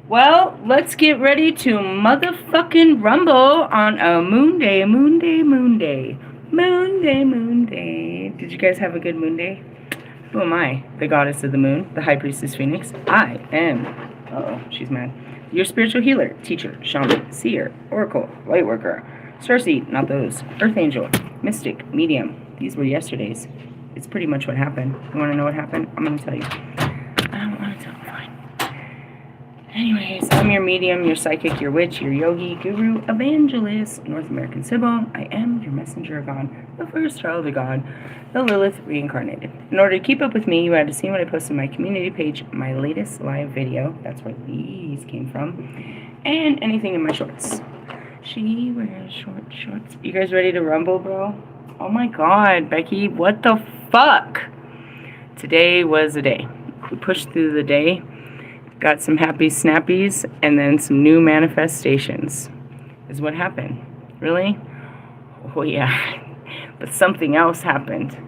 Well, let's get ready to motherfucking rumble on a moon day, moon day, moon day. Moon day, moon day. Did you guys have a good moon day? Who am I? The goddess of the moon, the high priestess Phoenix. I am. Uh oh, she's mad. Your spiritual healer, teacher, shaman, seer, oracle, light worker, starseed, not those, earth angel, mystic, medium. These were yesterday's. It's pretty much what happened. You want to know what happened? I'm going to tell you. I don't want to tell. Fine. Anyways, I'm your medium, your psychic, your witch, your yogi, guru, evangelist, North American Sybil. I am your messenger of God, the first child of God, the Lilith reincarnated. In order to keep up with me, you had to see what I posted on my community page, my latest live video. That's where these came from. And anything in my shorts. She wears short shorts. You guys ready to rumble, bro? Oh my god, Becky, what the fuck? Today was a day. We pushed through the day. Got some happy snappies, and then some new manifestations is what happened. Really? Oh yeah. But something else happened.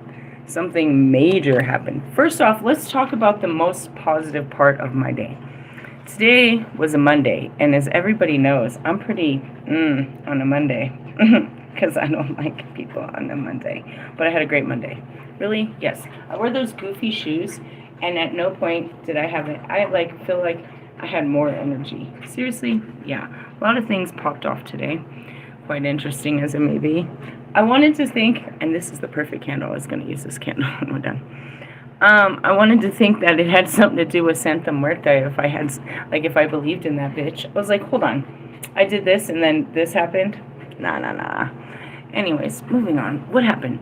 Something major happened. First off, let's talk about the most positive part of my day. Today was a Monday, and as everybody knows, I'm pretty on a Monday because I don't like people on a Monday. But I had a great Monday. Really? Yes. I wore those goofy shoes. And at no point did I have it. I feel like I had more energy. Seriously, yeah. A lot of things popped off today. Quite interesting as it may be. I wanted to think, and this is the perfect candle. I was going to use this candle when we're done. I wanted to think that it had something to do with Santa Muerta. If I believed in that bitch. I was like, hold on. I did this and then this happened. Nah. Anyways, moving on. What happened?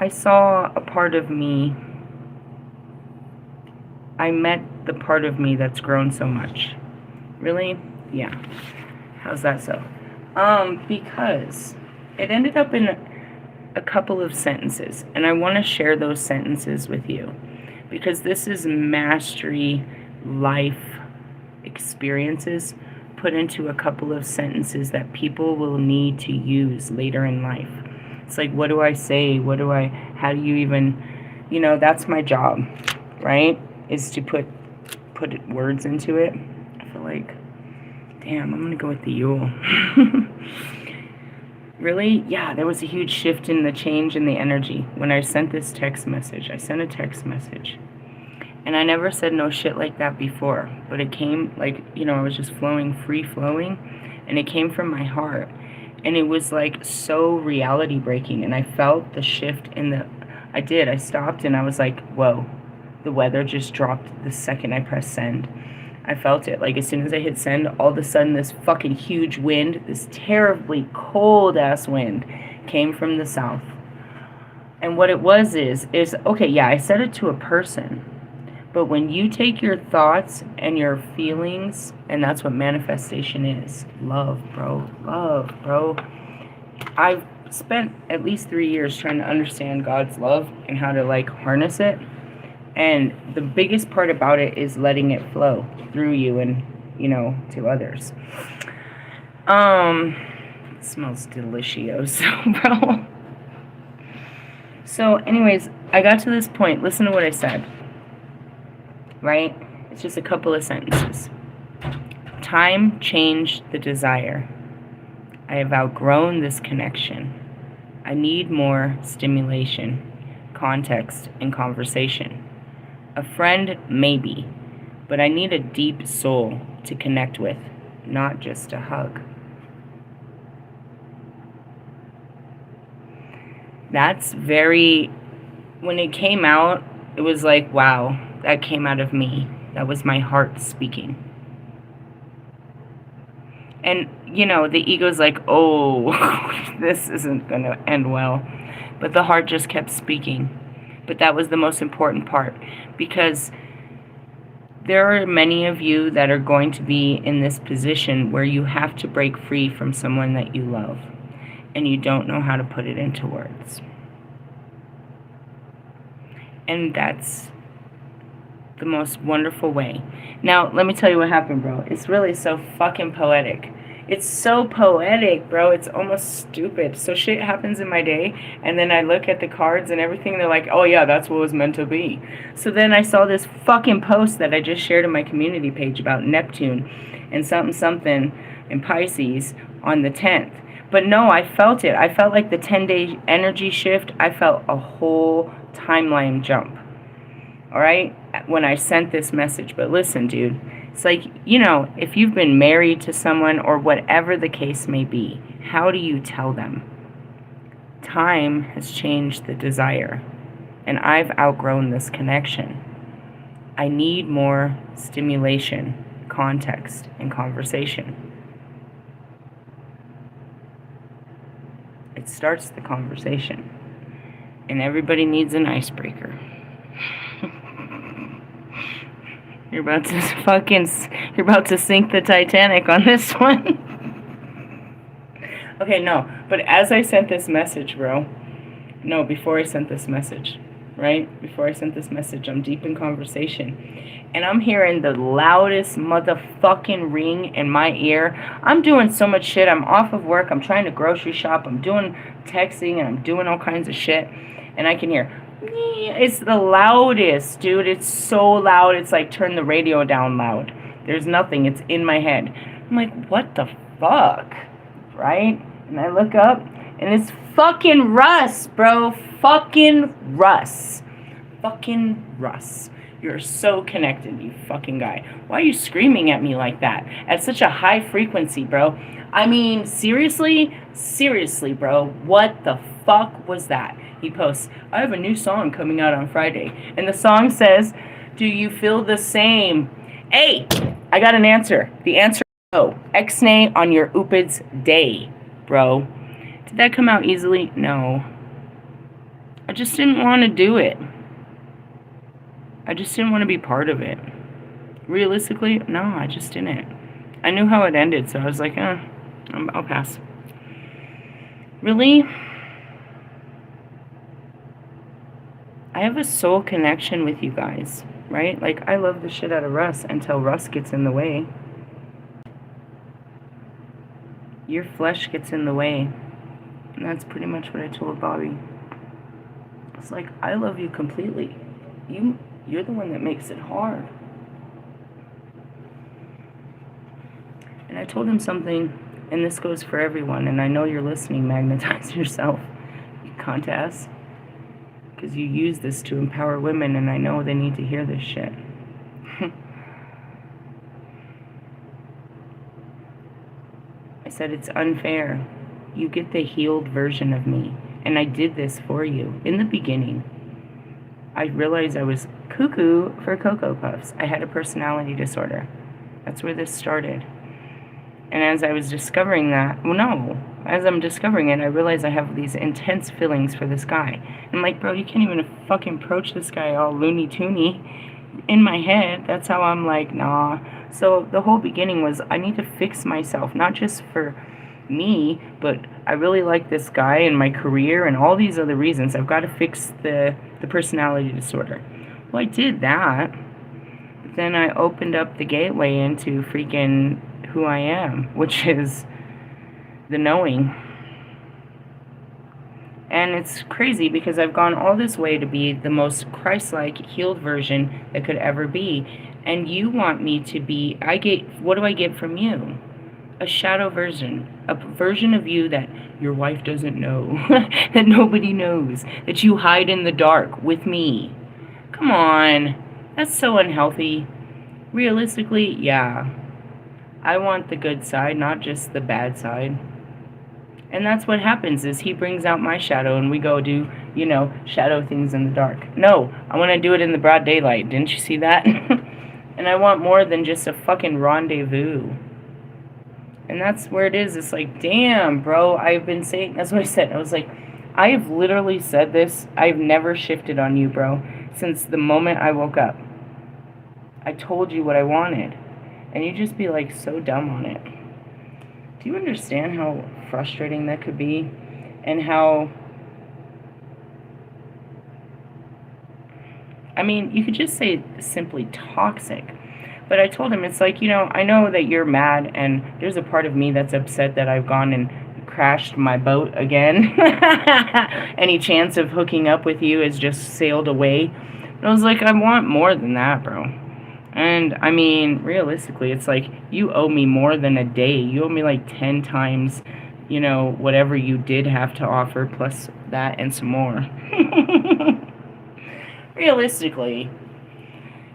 I saw a part of me. I met the part of me that's grown so much. Really? Yeah. How's that so? Because it ended up in a couple of sentences, and I want to share those sentences with you because this is mastery life experiences put into a couple of sentences that people will need to use later in life. It's like, what do I say? How do you even, that's my job, right? Is to put words into it. I feel like, damn, I'm going to go with the Yule. Really? Yeah, there was a huge shift in the change in the energy. When I sent this text message, I sent a text message. And I never said no shit like that before. But it came I was just free flowing. And it came from my heart. And it was like so reality breaking, and I felt the shift I stopped and I was like, whoa, the weather just dropped the second I pressed send. I felt it, like as soon as I hit send, all of a sudden this fucking huge wind, this terribly cold ass wind came from the south. And what it was is okay, yeah, I said it to a person. But when you take your thoughts and your feelings, and that's what manifestation is. Love, bro. Love, bro. I've spent at least 3 years trying to understand God's love and how to harness it. And the biggest part about it is letting it flow through you and, to others. It smells delicious, bro. So anyways, I got to this point. Listen to what I said. Right? It's just a couple of sentences. Time changed the desire. I have outgrown this connection. I need more stimulation, context, and conversation. A friend, maybe, but I need a deep soul to connect with, not just a hug. That's when it came out, it was like, wow. That came out of me. That was my heart speaking. And, the ego's like, oh, this isn't going to end well. But the heart just kept speaking. But that was the most important part. Because there are many of you that are going to be in this position where you have to break free from someone that you love. And you don't know how to put it into words. And that's the most wonderful way. Now, let me tell you what happened, bro. It's really so fucking poetic. It's so poetic, bro. It's almost stupid. So shit happens in my day, and then I look at the cards and everything, they're like, oh yeah, that's what was meant to be. So then I saw this fucking post that I just shared in my community page about Neptune and something something in Pisces on the 10th. But no, I felt it. I felt like the 10-day energy shift. I felt a whole timeline jump. All right? When I sent this message. But listen, dude. It's like, if you've been married to someone or whatever the case may be, how do you tell them? Time has changed the desire. And I've outgrown this connection. I need more stimulation, context, and conversation. It starts the conversation. And everybody needs an icebreaker. You're about to sink the Titanic on this one. Okay, no. But as I sent this message, bro. No, before I sent this message. Right? Before I sent this message, I'm deep in conversation. And I'm hearing the loudest motherfucking ring in my ear. I'm doing so much shit. I'm off of work. I'm trying to grocery shop. I'm doing texting and I'm doing all kinds of shit. And I can hear, it's the loudest, dude. It's so loud. It's like turn the radio down loud. There's nothing. It's in my head. I'm like, what the fuck? Right? And I look up and it's fucking Russ, bro. Fucking Russ. Fucking Russ. You're so connected, you fucking guy. Why are you screaming at me like that? At such a high frequency, bro. I mean, seriously? Seriously, bro. What the fuck was that? He posts, I have a new song coming out on Friday. And the song says, do you feel the same? Hey, I got an answer. The answer is no. X-nay on your Upid's day, bro. Did that come out easily? No. I just didn't want to do it. I just didn't want to be part of it. Realistically, no, I just didn't. I knew how it ended, so I was like, I'll pass. Really? I have a soul connection with you guys, right? Like, I love the shit out of Russ until Russ gets in the way. Your flesh gets in the way. And that's pretty much what I told Bobby. It's like, I love you completely. You're the one that makes it hard. And I told him something, and this goes for everyone, and I know you're listening, magnetize yourself, you cunt-ass. Because you use this to empower women, and I know they need to hear this shit. I said, it's unfair. You get the healed version of me, and I did this for you in the beginning. I realized I was cuckoo for Cocoa Puffs. I had a personality disorder. That's where this started. And as I was discovering that, as I'm discovering it, I realized I have these intense feelings for this guy. I'm like, bro, you can't even fucking approach this guy all loony-toony. In my head, that's how I'm like, nah. So the whole beginning was, I need to fix myself, not just for me, but I really like this guy and my career and all these other reasons. I've got to fix the personality disorder. Well, I did that, but then I opened up the gateway into freaking who I am, which is the knowing. And it's crazy because I've gone all this way to be the most Christ-like, healed version that could ever be. And you want me to be, what do I get from you? A shadow version. A version of you that your wife doesn't know. That nobody knows. That you hide in the dark with me. Come on. That's so unhealthy. Realistically, yeah. I want the good side, not just the bad side. And that's what happens is he brings out my shadow and we go do, shadow things in the dark. No, I want to do it in the broad daylight. Didn't you see that? And I want more than just a fucking rendezvous. And that's where it is. It's like, damn, bro, I've been saying, that's what I said. I was like, I have literally said this. I've never shifted on you, bro, since the moment I woke up. I told you what I wanted. And you just be like so dumb on it. Do you understand how frustrating that could be? And how, I mean, you could just say simply toxic. But I told him, it's like, I know that you're mad, and there's a part of me that's upset that I've gone and crashed my boat again. Any chance of hooking up with you has just sailed away. And I was like, I want more than that, bro. And, I mean, realistically, it's like, you owe me more than a day. You owe me like 10 times, whatever you did have to offer, plus that and some more. Realistically,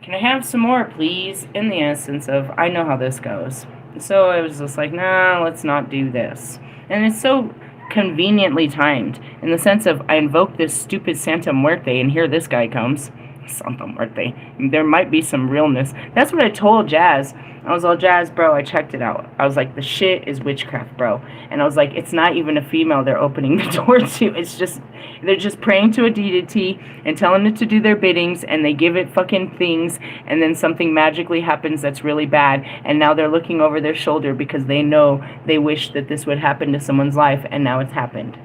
can I have some more, please? In the essence of, I know how this goes. So I was just like, nah, let's not do this. And it's so conveniently timed, in the sense of, I invoke this stupid Santa Muerte, and here this guy comes. Santa Muerte. There might be some realness. That's what I told Jazz. I was all, Jazz, bro, I checked it out. I was like, the shit is witchcraft, bro. And I was like, it's not even a female they're opening the door to. It's just, they're just praying to a deity and telling it to do their biddings, and they give it fucking things, and then something magically happens that's really bad, and now they're looking over their shoulder because they know they wish that this would happen to someone's life, and now it's happened.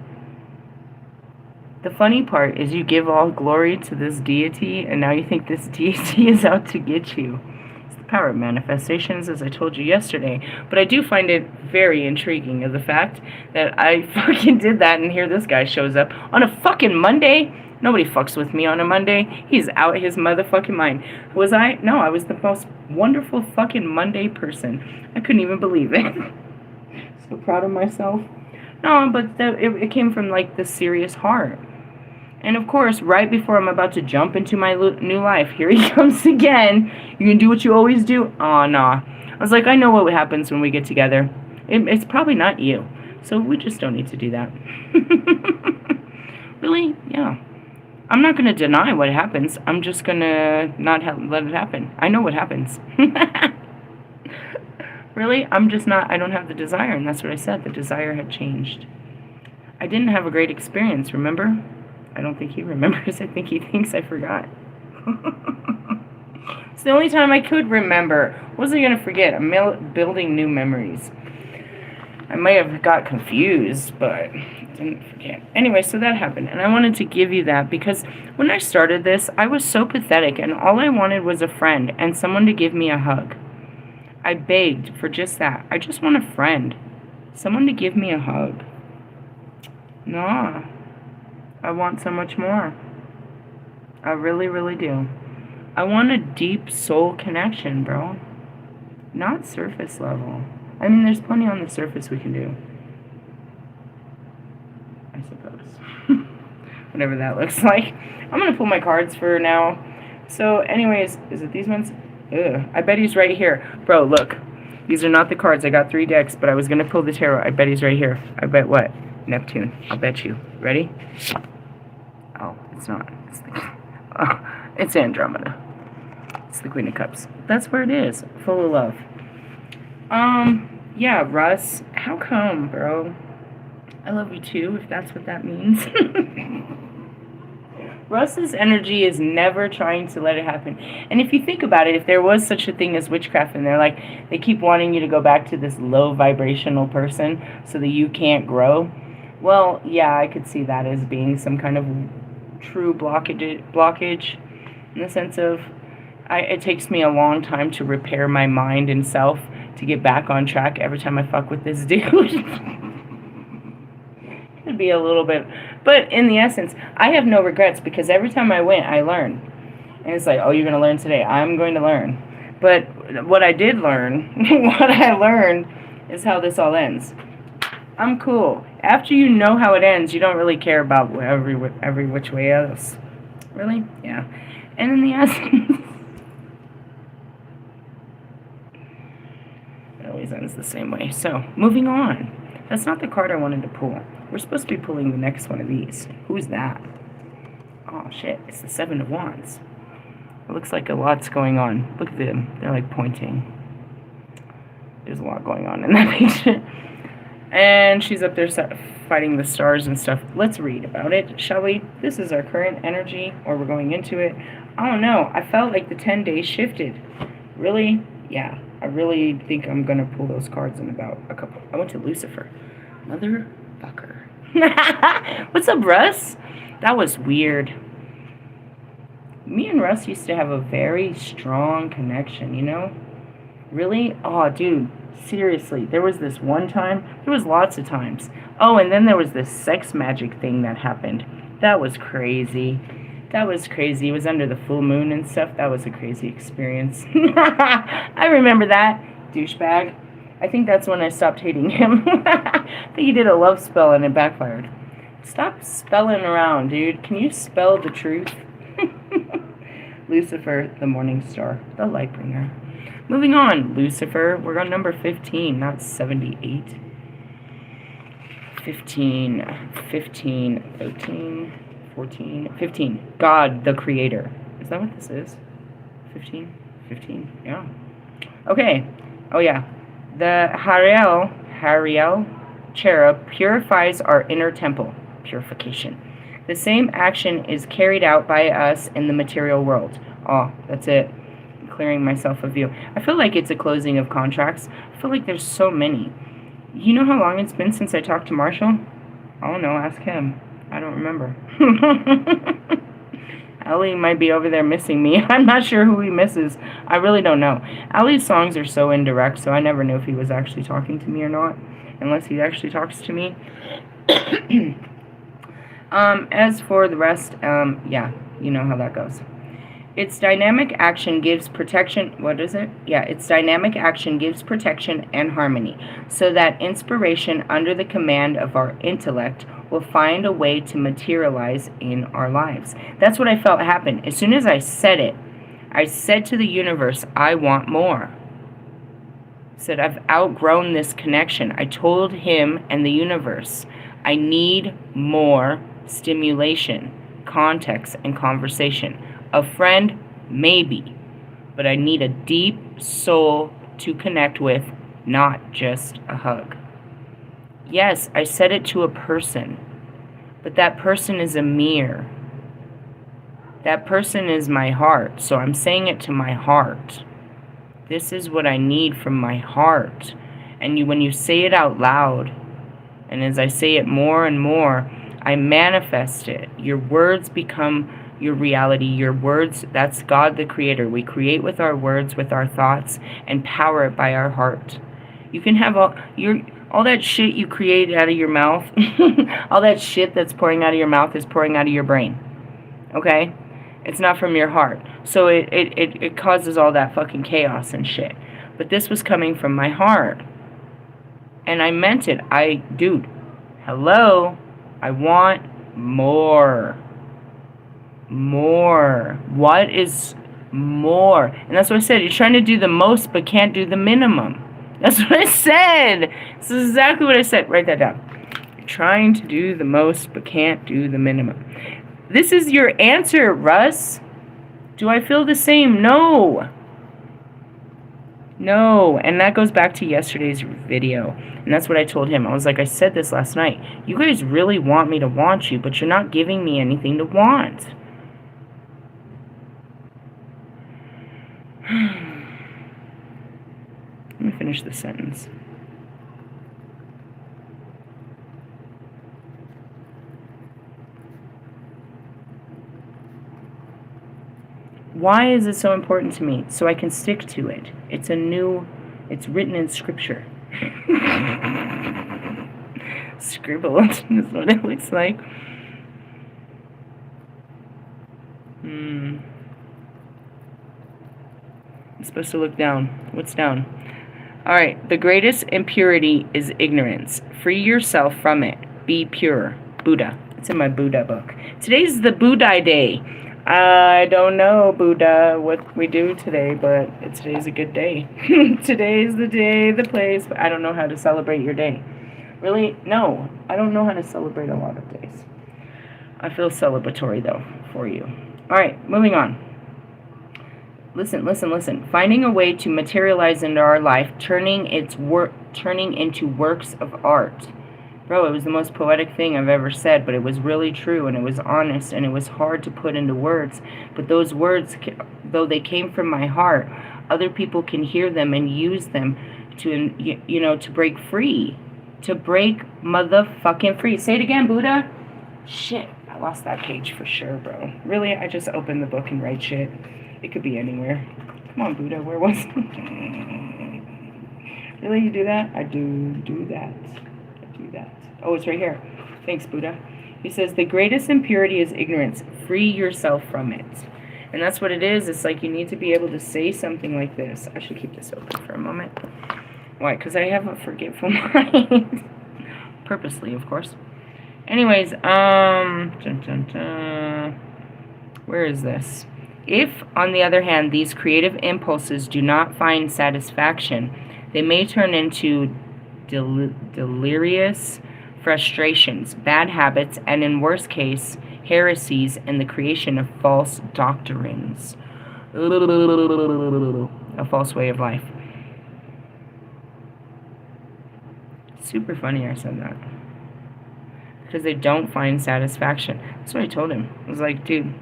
The funny part is you give all glory to this deity, and now you think this deity is out to get you. It's the power of manifestations, as I told you yesterday. But I do find it very intriguing of the fact that I fucking did that, and here this guy shows up on a fucking Monday. Nobody fucks with me on a Monday. He's out his motherfucking mind. Was I? No, I was the most wonderful fucking Monday person. I couldn't even believe it. So proud of myself. No, but it came from like the serious heart. And of course, right before I'm about to jump into my new life, here he comes again. You can do what you always do? Aw, nah. I was like, I know what happens when we get together. It's probably not you. So we just don't need to do that. Really? Yeah. I'm not going to deny what happens. I'm just going to not let it happen. I know what happens. Really? I don't have the desire. And that's what I said. The desire had changed. I didn't have a great experience, remember? I don't think he remembers. I think he thinks I forgot. It's the only time I could remember. What was I going to forget? I'm building new memories. I might have got confused, but I didn't forget. Anyway, so that happened. And I wanted to give you that because when I started this, I was so pathetic. And all I wanted was a friend and someone to give me a hug. I begged for just that. I just want a friend. Someone to give me a hug. Nah. I want so much more. I really, really do. I want a deep soul connection, bro. Not surface level. I mean, there's plenty on the surface we can do. I suppose. Whatever that looks like. I'm going to pull my cards for now. So, anyways, is it these ones? Ugh. I bet he's right here. Bro, look. These are not the cards. I got 3 decks, but I was going to pull the tarot. I bet he's right here. I bet what? Neptune. I'll bet you. Ready? Oh, it's not. It's Andromeda. It's the Queen of Cups. That's where it is. Full of love. Yeah, Russ. How come, bro? I love you too, if that's what that means. Russ's energy is never trying to let it happen. And if you think about it, if there was such a thing as witchcraft, and they keep wanting you to go back to this low vibrational person so that you can't grow, well, yeah, I could see that as being some kind of true blockage in the sense of it takes me a long time to repair my mind and self to get back on track every time I fuck with this dude. Could be a little bit, but in the essence, I have no regrets because every time I went, I learned. And it's like, oh, you're going to learn today. I'm going to learn. But what I did learn, what I learned is how this all ends. I'm cool. After you know how it ends, you don't really care about every which way else. Really? Yeah. And in the essence, it always ends the same way. So, moving on. That's not the card I wanted to pull. We're supposed to be pulling the next one of these. Who's that? Oh, shit. It's the 7 of Wands. It looks like a lot's going on. Look at them. They're like pointing. There's a lot going on in that picture. And she's up there fighting the stars and stuff. Let's read about it, shall we? This is our current energy, or we're going into it. I don't know. I felt like the 10 days shifted. Really? Yeah. I really think I'm going to pull those cards in about a couple. I went to Lucifer. Motherfucker. What's up, Russ? That was weird. Me and Russ used to have a very strong connection, you know? Really? Oh, dude. Seriously. There was this one time. There was lots of times. Oh, and then there was this sex magic thing that happened. That was crazy. That was crazy. It was under the full moon and stuff. That was a crazy experience. I remember that. Douchebag. I think that's when I stopped hating him. I think he did a love spell and it backfired. Stop spelling around, dude. Can you spell the truth? Lucifer, the morning star, the light bringer. Moving on, Lucifer. We're on number 15, not 78. 15, 15, 13, 14, 15. God, the creator. Is that what this is? 15? 15, yeah. Okay. Oh, yeah. The Hariel cherub purifies our inner temple. Purification. The same action is carried out by us in the material world. Oh, that's it. Clearing myself of view. I feel like it's a closing of contracts. I feel like there's so many. You know how long it's been since I talked to Marshall? I don't know. Ask him. I don't remember. Ellie might be over there missing me. I'm not sure who he misses. I really don't know. Ellie's songs are so indirect, so I never know if he was actually talking to me or not, unless he actually talks to me. As for the rest, yeah, you know how that goes. Its dynamic action gives protection. What is it? Yeah, its dynamic action gives protection and harmony, so that inspiration under the command of our intellect will find a way to materialize in our lives. That's what I felt happen. As soon as I said it, I said to the universe, I want more. I said, I've outgrown this connection. I told him and the universe, I need more stimulation, context, and conversation. A friend, maybe, but I need a deep soul to connect with, not just a hug. Yes, I said it to a person, but that person is a mirror. That person is my heart, so I'm saying it to my heart. This is what I need from my heart. And when you say it out loud, and as I say it more and more, I manifest it. Your words become your reality. Your words, that's God the creator. We create with our words, with our thoughts, and power it by our heart. You can have all that shit you create out of your mouth, all that shit that's pouring out of your mouth is pouring out of your brain. Okay? It's not from your heart. So it causes all that fucking chaos and shit. But this was coming from my heart. And I meant it. Dude, hello? I want more. More. What is more? And that's what I said. You're trying to do the most but can't do the minimum. That's what I said. This is exactly what I said. Write that down. You're trying to do the most but can't do the minimum. This is your answer, Russ. Do I feel the same? No. No. And that goes back to yesterday's video. And that's what I told him. I was like, I said this last night. You guys really want me to want you, but you're not giving me anything to want. Let me finish the sentence. Why is it so important to me? So I can stick to it. It's written in scripture. Scribbled is what it looks like. I'm supposed to look down. What's down? Alright, the greatest impurity is ignorance. Free yourself from it. Be pure. Buddha. It's in my Buddha book. Today's the Buddha day. I don't know, Buddha, what we do today, but today's a good day. Today's the day, the place. But I don't know how to celebrate your day. Really? No, I don't know how to celebrate a lot of days. I feel celebratory, though, for you. Alright, moving on. Listen. Finding a way to materialize into our life, turning into works of art. Bro, it was the most poetic thing I've ever said, but it was really true, and it was honest, and it was hard to put into words. But those words, though they came from my heart, other people can hear them and use them to, to break free. To break motherfucking free. Say it again, Buddha. Shit, I lost that page for sure, bro. Really, I just opened the book and write shit. It could be anywhere. Come on, Buddha, where was Really, you do that? I do that. I do that. Oh, it's right here. Thanks, Buddha. He says, the greatest impurity is ignorance. Free yourself from it. And that's what it is. It's like you need to be able to say something like this. I should keep this open for a moment. Why? Because I have a forgetful mind. Purposely, of course. Anyways, where is this? If, on the other hand, these creative impulses do not find satisfaction, they may turn into delirious frustrations, bad habits, and in worst case, heresies and the creation of false doctrines. A false way of life. Super funny I said that. Because they don't find satisfaction. That's what I told him. I was like, dude,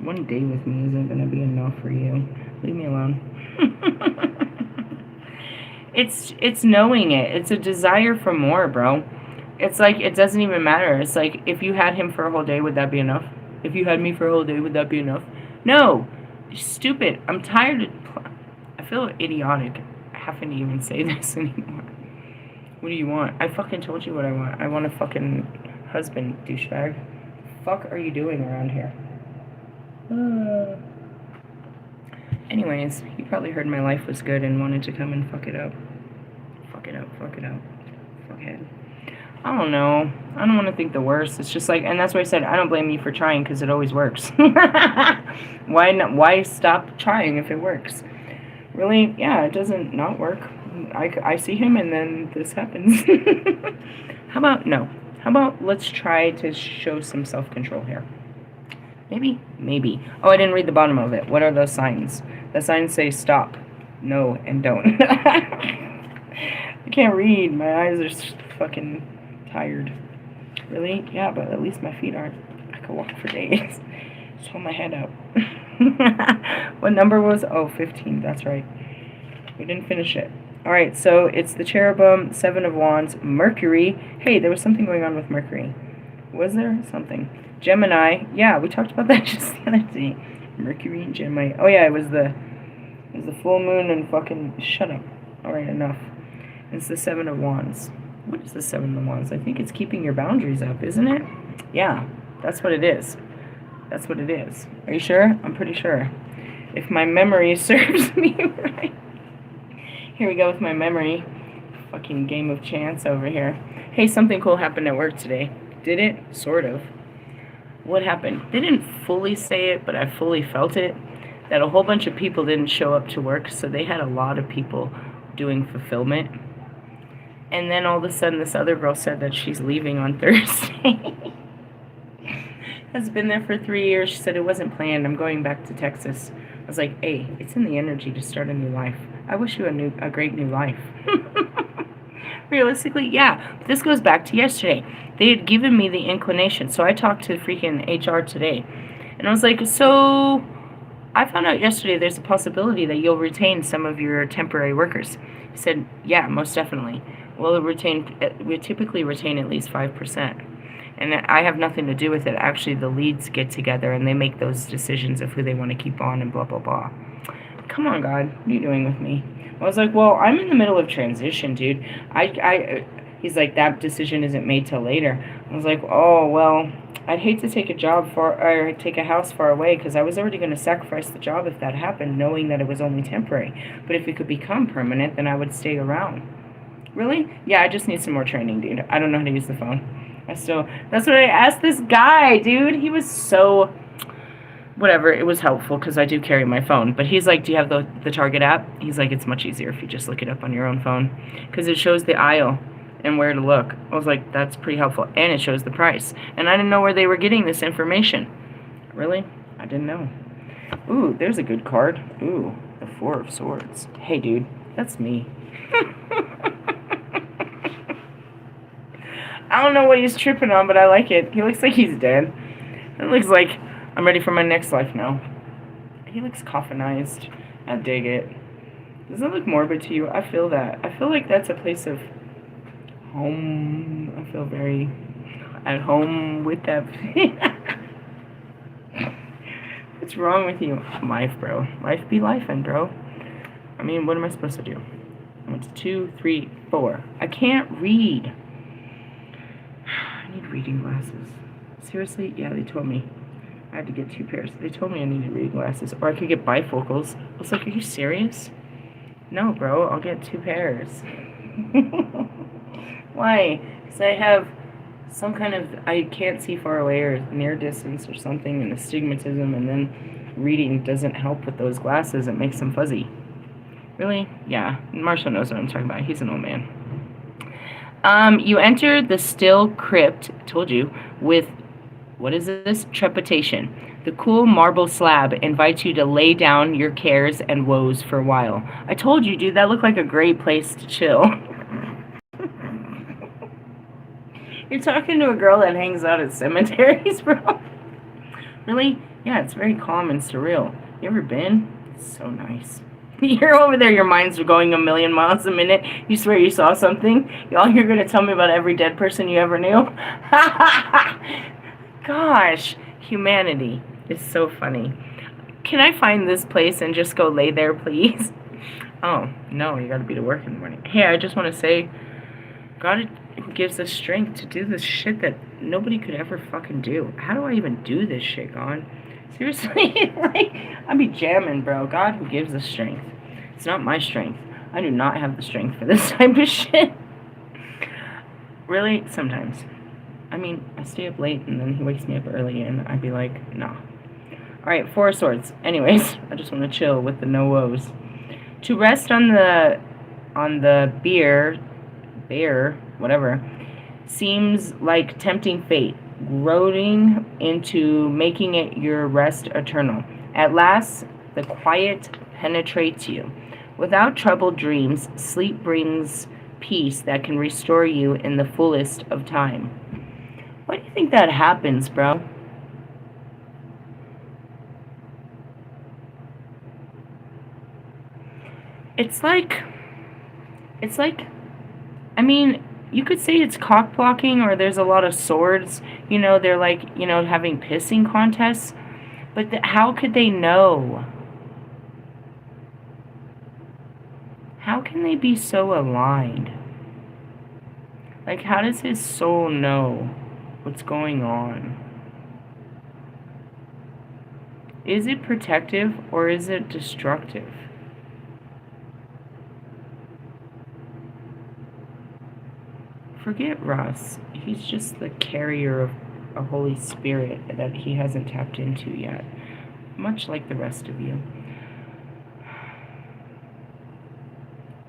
one day with me isn't going to be enough for you. Leave me alone. It's knowing it. It's a desire for more, bro. It's like, it doesn't even matter. It's like, if you had him for a whole day, would that be enough? If you had me for a whole day, would that be enough? No. Stupid. I'm tired of... I feel idiotic having to even say this anymore. What do you want? I fucking told you what I want. I want a fucking husband, douchebag. Fuck are you doing around here? Anyways, you probably heard my life was good and wanted to come and fuck it up. Fuck it up, fuck it up. Fuckhead. I don't know. I don't want to think the worst. It's just like, and that's why I said I don't blame you for trying because it always works. Why not? Why stop trying if it works? Really? Yeah, it doesn't not work. I see him and then this happens. How about, no. How about let's try to show some self-control here. Maybe. Oh, I didn't read the bottom of it. What are those signs? The signs say stop, no, and don't. I can't read. My eyes are fucking tired. Really? Yeah, but at least my feet aren't. I could walk for days. Just hold my head up. What number was? Oh, 15. That's right. We didn't finish it. Alright, so it's the cherubim, 7 of wands, Mercury. Hey, there was something going on with Mercury. Was there? Something. Gemini. Yeah, we talked about that just the other day. Mercury and Gemini. Oh yeah, it was the full moon and fucking... Shut up. Alright, enough. It's the 7 of wands. What is the 7 of wands? I think it's keeping your boundaries up, isn't it? Yeah, that's what it is. That's what it is. Are you sure? I'm pretty sure. If my memory serves me right. Here we go with my memory. Fucking game of chance over here. Hey, something cool happened at work today. Did it? Sort of. What happened? They didn't fully say it, but I fully felt it. That a whole bunch of people didn't show up to work, so they had a lot of people doing fulfillment. And then all of a sudden this other girl said that she's leaving on Thursday. Has been there for 3 years. She said it wasn't planned. I'm going back to Texas. I was like, hey, it's in the energy to start a new life. I wish you a great new life. Realistically, yeah. But this goes back to yesterday. They had given me the inclination. So I talked to freaking HR today. And I was like, so I found out yesterday there's a possibility that you'll retain some of your temporary workers. He said, yeah, most definitely. We typically retain at least 5%. And I have nothing to do with it. Actually, the leads get together and they make those decisions of who they want to keep on and blah, blah, blah. Come on, God. What are you doing with me? I was like, well, I'm in the middle of transition, dude. He's like, that decision isn't made till later. I was like, oh, well, I'd hate to take take a house far away because I was already going to sacrifice the job if that happened, knowing that it was only temporary. But if it could become permanent, then I would stay around. Really? Yeah, I just need some more training, dude. I don't know how to use the phone. That's what I asked this guy, dude. He was so... Whatever, it was helpful because I do carry my phone. But he's like, do you have the Target app? He's like, it's much easier if you just look it up on your own phone. Because it shows the aisle and where to look. I was like, that's pretty helpful. And it shows the price. And I didn't know where they were getting this information. Really? I didn't know. Ooh, there's a good card. Ooh, the 4 of Swords. Hey, dude, that's me. I don't know what he's tripping on, but I like it. He looks like he's dead. It looks like I'm ready for my next life now. He looks coffinized. I dig it. Does it look morbid to you? I feel that. I feel like that's a place of home. I feel very at home with that. What's wrong with you? Life, bro. Life be lifing, bro. I mean, what am I supposed to do? I went to 2, 3, 4. I can't read. I need reading glasses. Seriously? Yeah, they told me. I had to get 2 pairs. They told me I needed reading glasses. Or I could get bifocals. I was like, are you serious? No, bro. I'll get 2 pairs. Why? Because I have some kind of, I can't see far away or near distance or something, and astigmatism, and then reading doesn't help with those glasses. It makes them fuzzy. Really? Yeah. Marshall knows what I'm talking about. He's an old man. You enter the still crypt, told you, with, what is this? Trepidation. The cool marble slab invites you to lay down your cares and woes for a while. I told you, dude, that looked like a great place to chill. You're talking to a girl that hangs out at cemeteries, bro. Really? Yeah, it's very calm and surreal. You ever been? It's so nice. You're over there, your mind's going a million miles a minute. You swear you saw something? Y'all, you're going to tell me about every dead person you ever knew? Gosh, humanity is so funny. Can I find this place and just go lay there, please? Oh, no, you got to be to work in the morning. Hey, I just want to say, God gives us strength to do this shit that nobody could ever fucking do. How do I even do this shit, God? Seriously, like, I be jamming, bro. God who gives us strength. It's not my strength. I do not have the strength for this type of shit. Really? Sometimes. I mean, I stay up late and then he wakes me up early and I'd be like, nah. Alright, 4 of Swords. Anyways, I just want to chill with the no woes. To rest on the bear, whatever, seems like tempting fate, growing into making it your rest eternal. At last, the quiet penetrates you. Without troubled dreams, sleep brings peace that can restore you in the fullest of time. Why do you think that happens, bro? It's like, I mean, you could say it's cock blocking, or there's a lot of swords, you know, they're like, you know, having pissing contests, but how could they know? How can they be so aligned? Like, how does his soul know what's going on? Is it protective or is it destructive? Forget Russ. He's just the carrier of a Holy Spirit that he hasn't tapped into yet, much like the rest of you.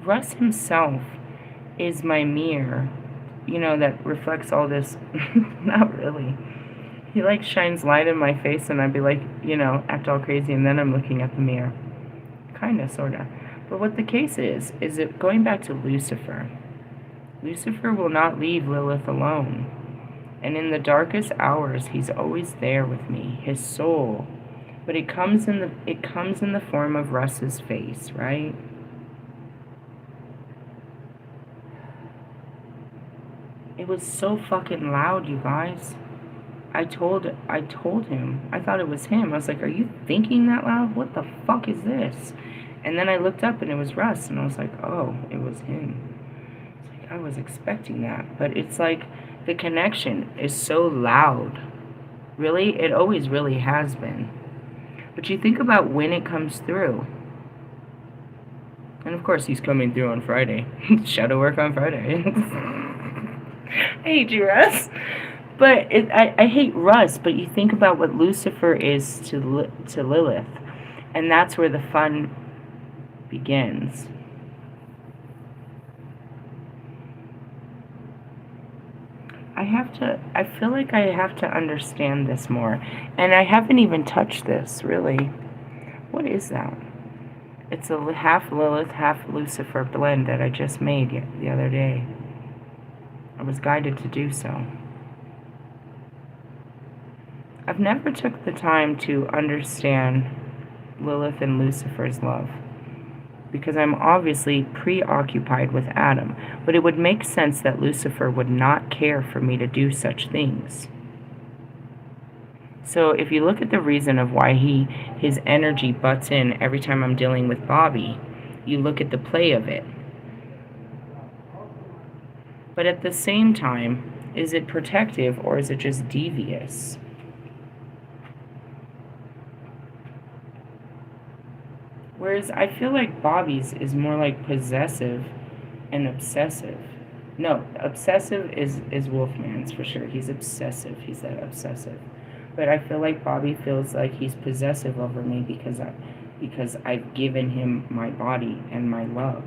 Russ himself is my mirror, you know, that reflects all this. Not really. He like shines light in my face and I'd be like, you know, act all crazy, and then I'm looking at the mirror. Kinda, sorta. But what the case is it going back to Lucifer. Lucifer will not leave Lilith alone. And in the darkest hours, he's always there with me, his soul. But it comes in the form of Russ's face, right? It was so fucking loud, you guys. I told him. I thought it was him. I was like, are you thinking that loud? What the fuck is this? And then I looked up and it was Russ, and I was like, oh, it was him. I was expecting that, but it's like the connection is so loud. Really, it always really has been. But you think about when it comes through. And of course he's coming through on Friday. Shadow work on Friday. I hate you, Russ. But I hate Russ, but you think about what Lucifer is to Lilith. And that's where the fun begins. I feel like I have to understand this more. And I haven't even touched this, really. What is that? It's a half Lilith, half Lucifer blend that I just made the other day. I was guided to do so. I've never took the time to understand Lilith and Lucifer's love, because I'm obviously preoccupied with Adam, but it would make sense that Lucifer would not care for me to do such things. So if you look at the reason of why his energy butts in every time I'm dealing with Bobby, you look at the play of it. But at the same time, is it protective or is it just devious? Whereas I feel like Bobby's is more like possessive and obsessive. No, obsessive is Wolfman's for sure. He's obsessive. He's that obsessive. But I feel like Bobby feels like he's possessive over me because I've given him my body and my love.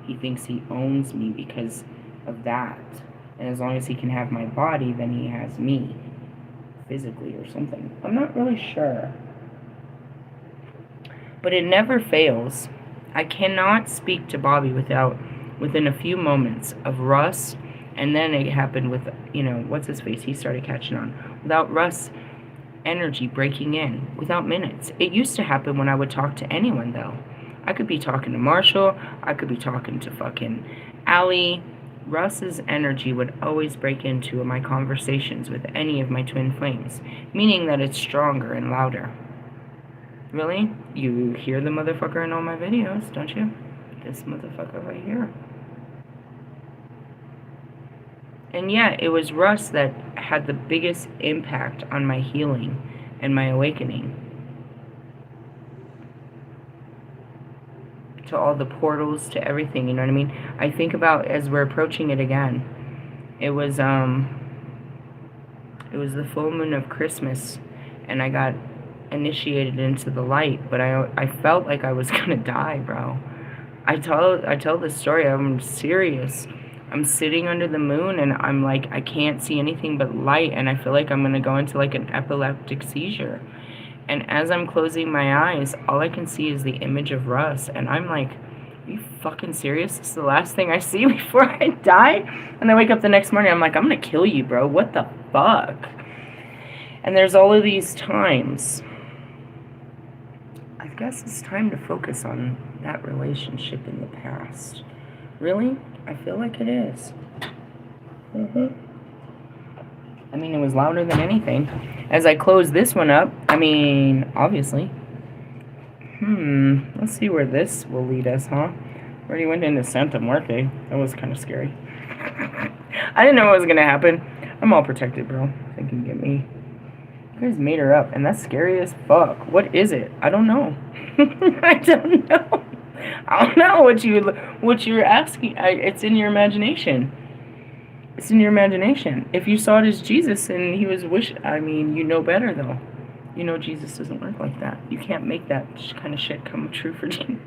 He thinks he owns me because of that. And as long as he can have my body, then he has me physically or something. I'm not really sure. But it never fails. I cannot speak to Bobby within a few moments of Russ, and then it happened with, what's his face? He started catching on. Without Russ energy breaking in, without minutes. It used to happen when I would talk to anyone, though. I could be talking to Marshall. I could be talking to fucking Allie. Russ's energy would always break into my conversations with any of my twin flames, meaning that it's stronger and louder. Really? You hear the motherfucker in all my videos, don't you? This motherfucker right here. And yeah, it was Russ that had the biggest impact on my healing and my awakening. To all the portals, to everything, you know what I mean? I think about as we're approaching it again. It was the full moon of Christmas, and I got initiated into the light, but I felt like I was gonna die, bro. I tell this story, I'm serious. I'm sitting under the moon and I'm like, I can't see anything but light, and I feel like I'm gonna go into like an epileptic seizure. And as I'm closing my eyes, all I can see is the image of Russ, and I'm like, are you fucking serious? This is the last thing I see before I die? And I wake up the next morning, I'm like, I'm gonna kill you, bro. What the fuck? And there's all of these times. I guess it's time to focus on that relationship in the past. Really? I feel like it is. I mean, it was louder than anything. As I close this one up, obviously. Let's see where this will lead us, huh? Already went into Santa Muerte. That was kind of scary. I didn't know what was going to happen. I'm all protected, bro. They can get me. You guys made her up, and that's scary as fuck. What is it? I don't know. I don't know. I don't know what you're asking. It's in your imagination. It's in your imagination. If you saw it as Jesus and he was you know better, though. You know Jesus doesn't work like that. You can't make that kind of shit come true for Jesus.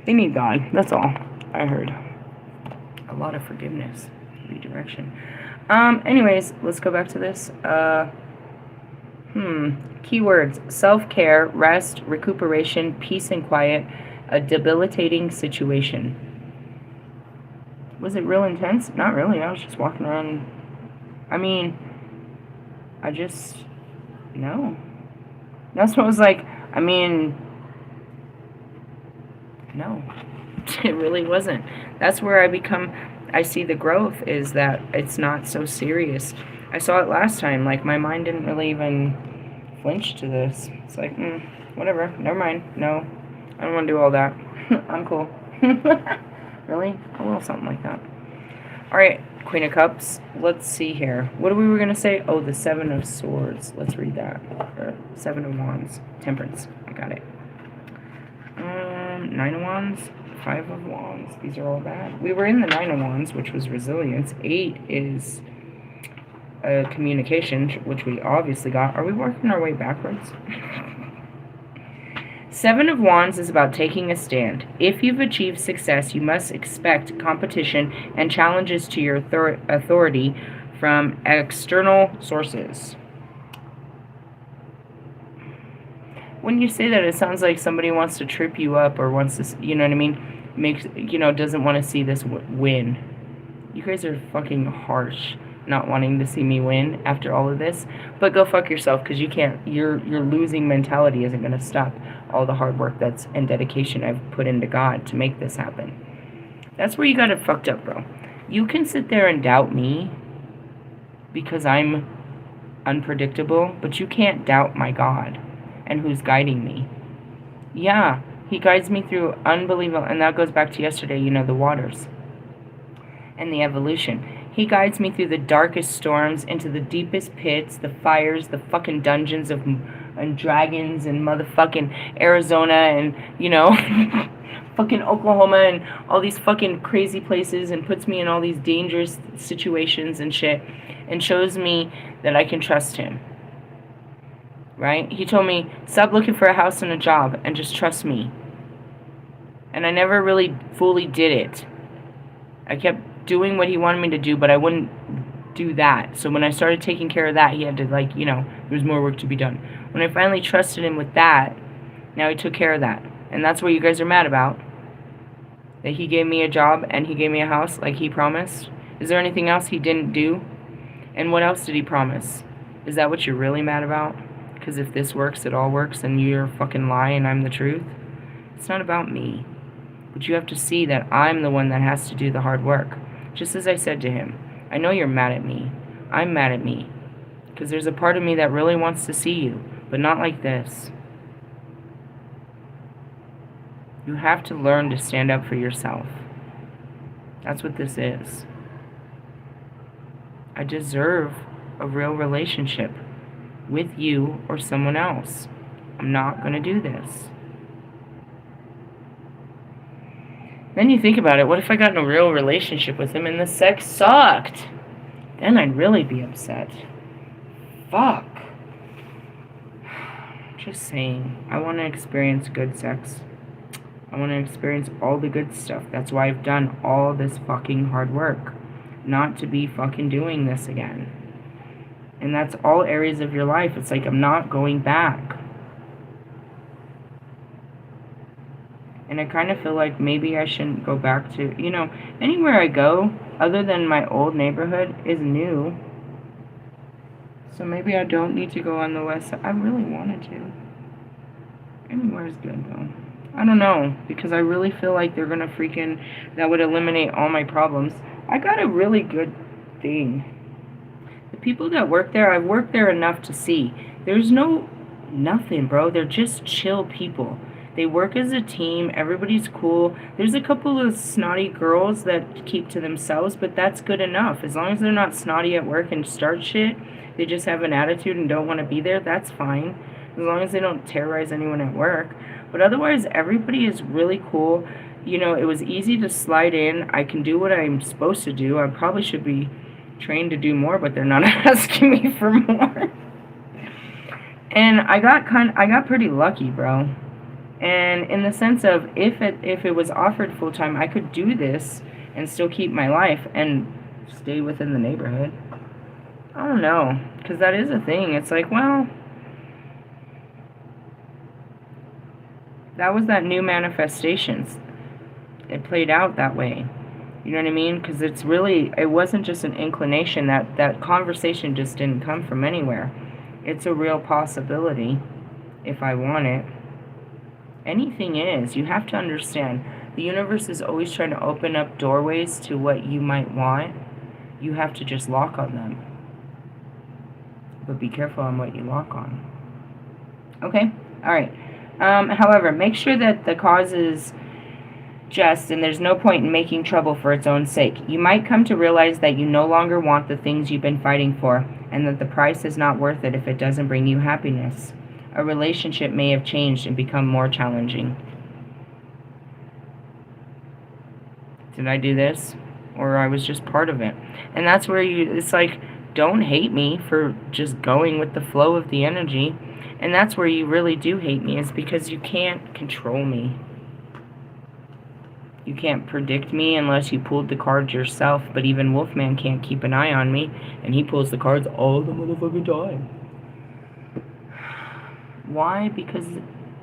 They need God. That's all I heard. A lot of forgiveness. Redirection. Anyways, let's go back to this. Keywords: self-care, rest, recuperation, peace and quiet, a debilitating situation. Was it real intense? Not really. I was just walking around. No. That's what it was like. No. It really wasn't. That's where I see the growth, is that it's not so serious. I saw it last time. Like, my mind didn't really even flinch to this. It's like, whatever. Never mind. No. I don't want to do all that. I'm cool. Really? A little something like that. Alright, Queen of Cups. Let's see here. What we were going to say? Oh, the Seven of Swords. Let's read that. Or Seven of Wands. Temperance. I got it. Nine of Wands. Five of Wands. These are all bad. We were in the Nine of Wands, which was resilience. 8 is communication, which we obviously got. Are we working our way backwards? Seven of Wands is about taking a stand. If you've achieved success, you must expect competition and challenges to your authority from external sources. When you say that, it sounds like somebody wants to trip you up or wants to, you know what I mean? Doesn't want to see this win. You guys are fucking harsh, not wanting to see me win after all of this. But go fuck yourself, because you can't. Your losing mentality isn't going to stop all the hard work and dedication I've put into God to make this happen. That's where you got it fucked up, bro. You can sit there and doubt me because I'm unpredictable, but you can't doubt my God and who's guiding me. Yeah, he guides me through unbelievable, and that goes back to yesterday, the waters and the evolution. He guides me through the darkest storms, into the deepest pits, the fires, the fucking dungeons and dragons and motherfucking Arizona and, fucking Oklahoma and all these fucking crazy places, and puts me in all these dangerous situations and shit, and shows me that I can trust him. Right? He told me, stop looking for a house and a job and just trust me. And I never really fully did it. I kept doing what he wanted me to do, but I wouldn't do that. So when I started taking care of that, he had to, there was more work to be done. When I finally trusted him with that, now he took care of that. And that's what you guys are mad about. That he gave me a job and he gave me a house like he promised. Is there anything else he didn't do? And what else did he promise? Is that what you're really mad about? Because if this works, it all works, and you're a fucking lie and I'm the truth. It's not about me. But you have to see that I'm the one that has to do the hard work. Just as I said to him, I know you're mad at me. I'm mad at me. Because there's a part of me that really wants to see you, but not like this. You have to learn to stand up for yourself. That's what this is. I deserve a real relationship with you or someone else. I'm not going to do this. Then you think about it, what if I got in a real relationship with him and the sex sucked? Then I'd really be upset. Fuck. Just saying, I want to experience good sex. I want to experience all the good stuff. That's why I've done all this fucking hard work. Not to be fucking doing this again. And that's all areas of your life. It's like I'm not going back. And I kind of feel like maybe I shouldn't go back to, anywhere I go other than my old neighborhood is new. So maybe I don't need to go on the west side. I really wanted to. Anywhere's good though. I don't know, because I really feel like they're gonna that would eliminate all my problems. I got a really good thing. The people that work there, I've worked there enough to see. There's nothing, bro. They're just chill people. They work as a team. Everybody's cool. There's a couple of snotty girls that keep to themselves, but that's good enough. As long as they're not snotty at work and start shit, they just have an attitude and don't want to be there, that's fine. As long as they don't terrorize anyone at work. But otherwise, everybody is really cool. It was easy to slide in. I can do what I'm supposed to do. I probably should be trained to do more, but they're not asking me for more. And I got pretty lucky, bro. And in the sense of if it was offered full time, I could do this and still keep my life and stay within the neighborhood. I don't know, because that is a thing. It's like, well, that was that new manifestations. It played out that way. You know what I mean? Because it wasn't just an inclination. That conversation just didn't come from anywhere. It's a real possibility if I want it. Anything is. You have to understand. The universe is always trying to open up doorways to what you might want. You have to just lock on them. But be careful on what you lock on. Okay? Alright. However, make sure that the cause is just, and there's no point in making trouble for its own sake. You might come to realize that you no longer want the things you've been fighting for, and that the price is not worth it if it doesn't bring you happiness. A relationship may have changed and become more challenging. Did I do this? Or I was just part of it. And that's where it's like, don't hate me for just going with the flow of the energy. And that's where you really do hate me, is because you can't control me. You can't predict me unless you pulled the cards yourself, but even Wolfman can't keep an eye on me, and he pulls the cards all the motherfucking time. Why? Because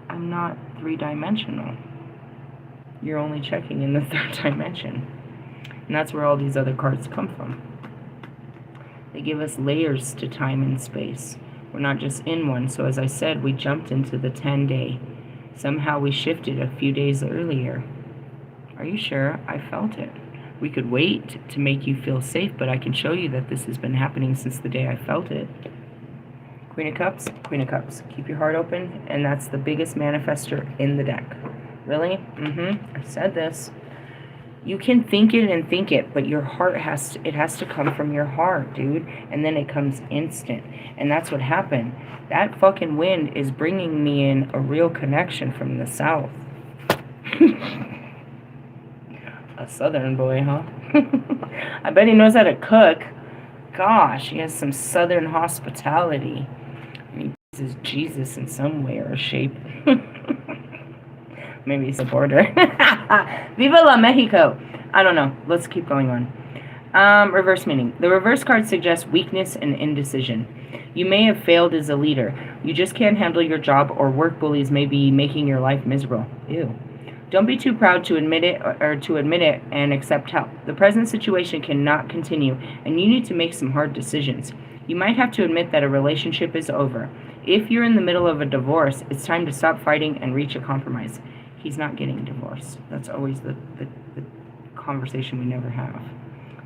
I'm not three-dimensional. You're only checking in the third dimension. And that's where all these other cards come from. They give us layers to time and space. We're not just in one. So as I said, we jumped into the 10-day. Somehow we shifted a few days earlier. Are you sure? I felt it. We could wait to make you feel safe, but I can show you that this has been happening since the day I felt it. Queen of Cups, Queen of Cups. Keep your heart open, and that's the biggest manifester in the deck. Really? I said this. You can think it and think it, but your heart has to come from your heart, dude. And then it comes instant. And that's what happened. That fucking wind is bringing me in a real connection from the south. A southern boy, huh? I bet he knows how to cook. Gosh, he has some southern hospitality. And he uses Jesus in some way or shape. Maybe he's a border. Viva la Mexico. I don't know. Let's keep going on. Reverse meaning. The reverse card suggests weakness and indecision. You may have failed as a leader. You just can't handle your job, or work bullies may be making your life miserable. Ew. Don't be too proud to admit it and accept help. The present situation cannot continue, and you need to make some hard decisions. You might have to admit that a relationship is over. If you're in the middle of a divorce, it's time to stop fighting and reach a compromise. He's not getting divorced. That's always the conversation we never have.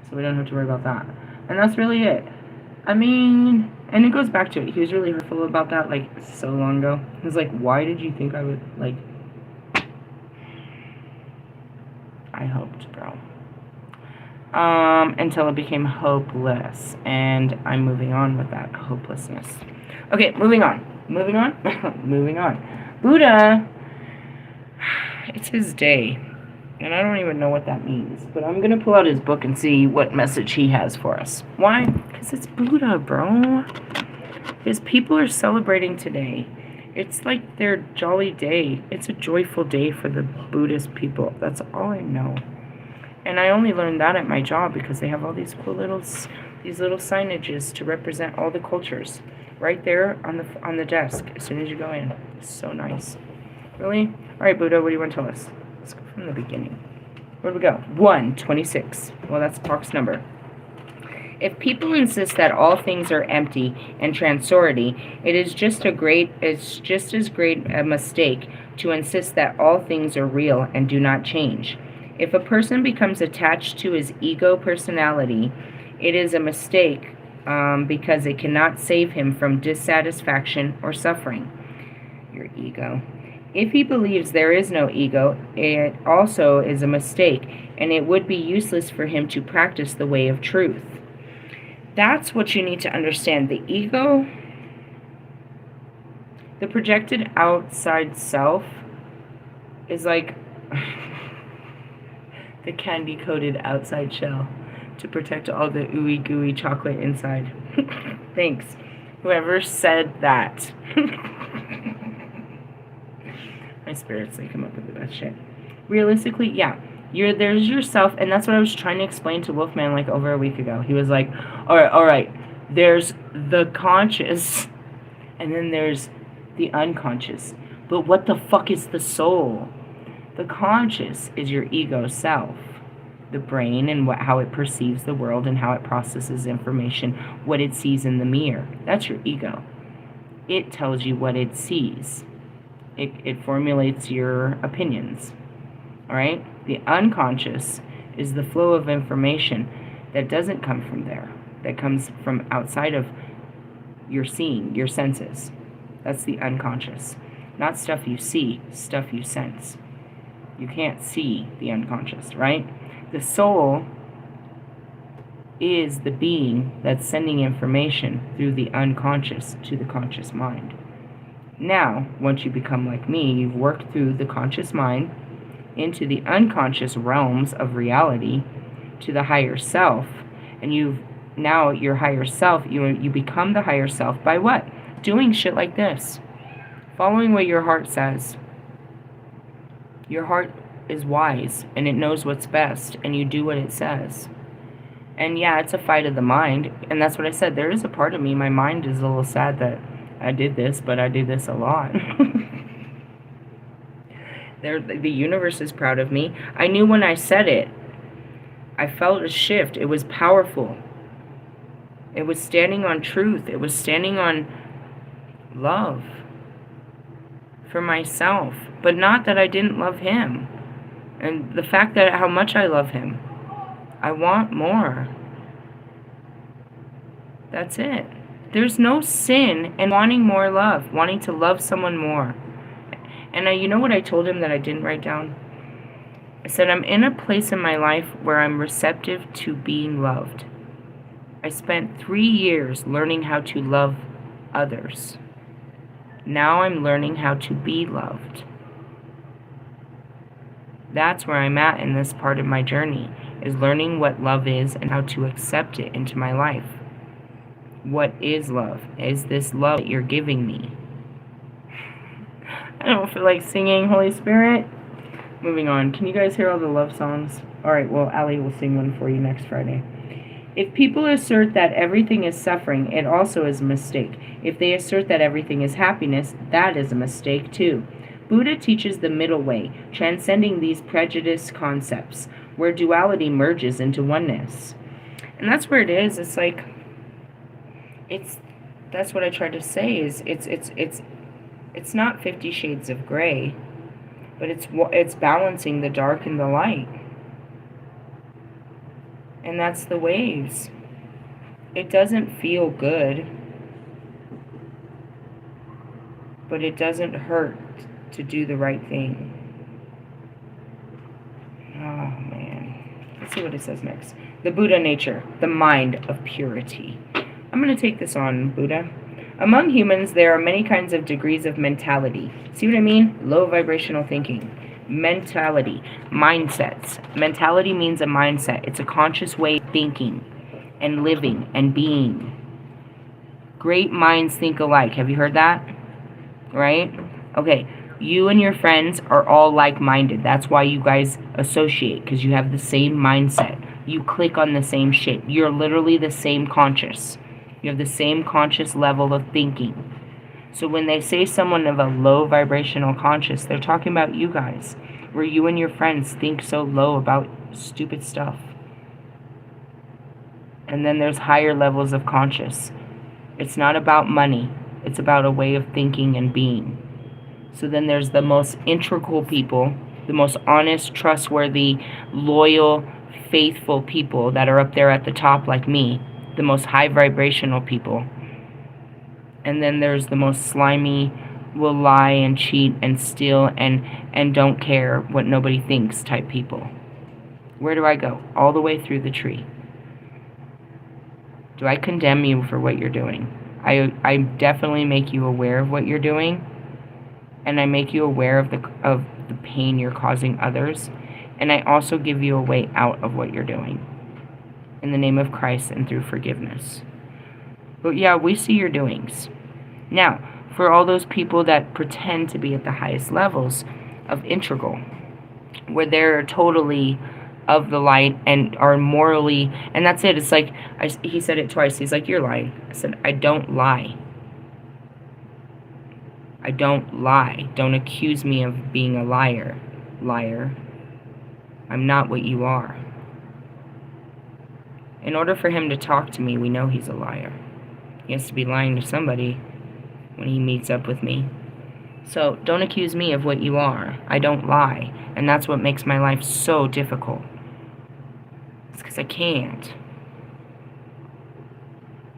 So we don't have to worry about that. And that's really it. I mean, and it goes back to it. He was really hurtful about that, like, so long ago. He was like, why did you think I would, like... I hoped, bro. Until it became hopeless. And I'm moving on with that hopelessness. Okay, moving on. Moving on. Buddha... It's his day, and I don't even know what that means, but I'm going to pull out his book and see what message he has for us. Why? Because it's Buddha, bro. His people are celebrating today. It's like their jolly day. It's a joyful day for the Buddhist people. That's all I know. And I only learned that at my job because they have all these cool little signages to represent all the cultures right there on the desk as soon as you go in. It's so nice. Really? All right, Buddha, what do you want to tell us? Let's go from the beginning. Where do we go? 126. Well, that's Park's number. If people insist that all things are empty and transority, it is just as great a mistake to insist that all things are real and do not change. If a person becomes attached to his ego personality, it is a mistake because it cannot save him from dissatisfaction or suffering. Your ego. If he believes there is no ego, it also is a mistake, and it would be useless for him to practice the way of truth. That's what you need to understand. The ego, the projected outside self, is like the candy-coated outside shell to protect all the ooey gooey chocolate inside. Thanks. Whoever said that. My spirits, they come up with the best shit. Realistically, yeah. There's yourself, and that's what I was trying to explain to Wolfman like over a week ago. He was like, all right, there's the conscious, and then there's the unconscious. But what the fuck is the soul? The conscious is your ego self, the brain and how it perceives the world and how it processes information, what it sees in the mirror. That's your ego. It tells you what it sees. It formulates your opinions. All right? The unconscious is the flow of information that doesn't come from there, that comes from outside of your seeing, your senses. That's the unconscious. Not stuff you see, stuff you sense. You can't see the unconscious, right? The soul is the being that's sending information through the unconscious to the conscious mind. Now, once you become like me, you've worked through the conscious mind into the unconscious realms of reality to the higher self, and your higher self, you become the higher self by what? Doing shit like this. Following what your heart says. Your heart is wise, and it knows what's best, and you do what it says. And yeah, it's a fight of the mind, and that's what I said. There is a part of me, my mind is a little sad that I did this, but I do this a lot. The universe is proud of me. I knew when I said it. I felt a shift. It was powerful. It was standing on truth. It was standing on love for myself. But not that I didn't love him. And the fact that how much I love him. I want more. That's it. There's no sin in wanting more love, wanting to love someone more. And you know what I told him that I didn't write down? I said, I'm in a place in my life where I'm receptive to being loved. I spent 3 years learning how to love others. Now I'm learning how to be loved. That's where I'm at in this part of my journey, is learning what love is and how to accept it into my life. What is love? Is this love that you're giving me? I don't feel like singing, Holy Spirit. Moving on. Can you guys hear all the love songs? Alright, well, Allie will sing one for you next Friday. If people assert that everything is suffering, it also is a mistake. If they assert that everything is happiness, that is a mistake too. Buddha teaches the middle way, transcending these prejudiced concepts, where duality merges into oneness. And that's where it is. It's like, that's what I tried to say, is it's not 50 Shades of Gray, but it's balancing the dark and the light. And that's the waves. It doesn't feel good, but it doesn't hurt to do the right thing. Oh, man. Let's see what it says next. The Buddha nature, the mind of purity. I'm going to take this on, Buddha. Among humans, there are many kinds of degrees of mentality. See what I mean? Low vibrational thinking. Mentality, mindsets. Mentality means a mindset. It's a conscious way of thinking and living and being. Great minds think alike. Have you heard that? Right? Okay. You and your friends are all like-minded. That's why you guys associate, because you have the same mindset. You click on the same shit. You're literally the same conscious. You have the same conscious level of thinking. So when they say someone of a low vibrational conscious, they're talking about you guys, where you and your friends think so low about stupid stuff. And then there's higher levels of conscious. It's not about money. It's about a way of thinking and being. So then there's the most integral people, the most honest, trustworthy, loyal, faithful people that are up there at the top like me, the most high vibrational people. And then there's the most slimy, will lie and cheat and steal and don't care what nobody thinks type people. Where do I go? All the way through the tree. Do I condemn you for what you're doing? I definitely make you aware of what you're doing, and I make you aware of the pain you're causing others, and I also give you a way out of what you're doing in the name of Christ and through forgiveness. But yeah, we see your doings. Now, for all those people that pretend to be at the highest levels of integral, where they're totally of the light and are morally, and that's it. It's like, he said it twice. He's like, you're lying. I said, I don't lie. I don't lie. Don't accuse me of being a liar. Liar. I'm not what you are. In order for him to talk to me, we know he's a liar. He has to be lying to somebody when he meets up with me. So don't accuse me of what you are. I don't lie. And that's what makes my life so difficult. It's because I can't.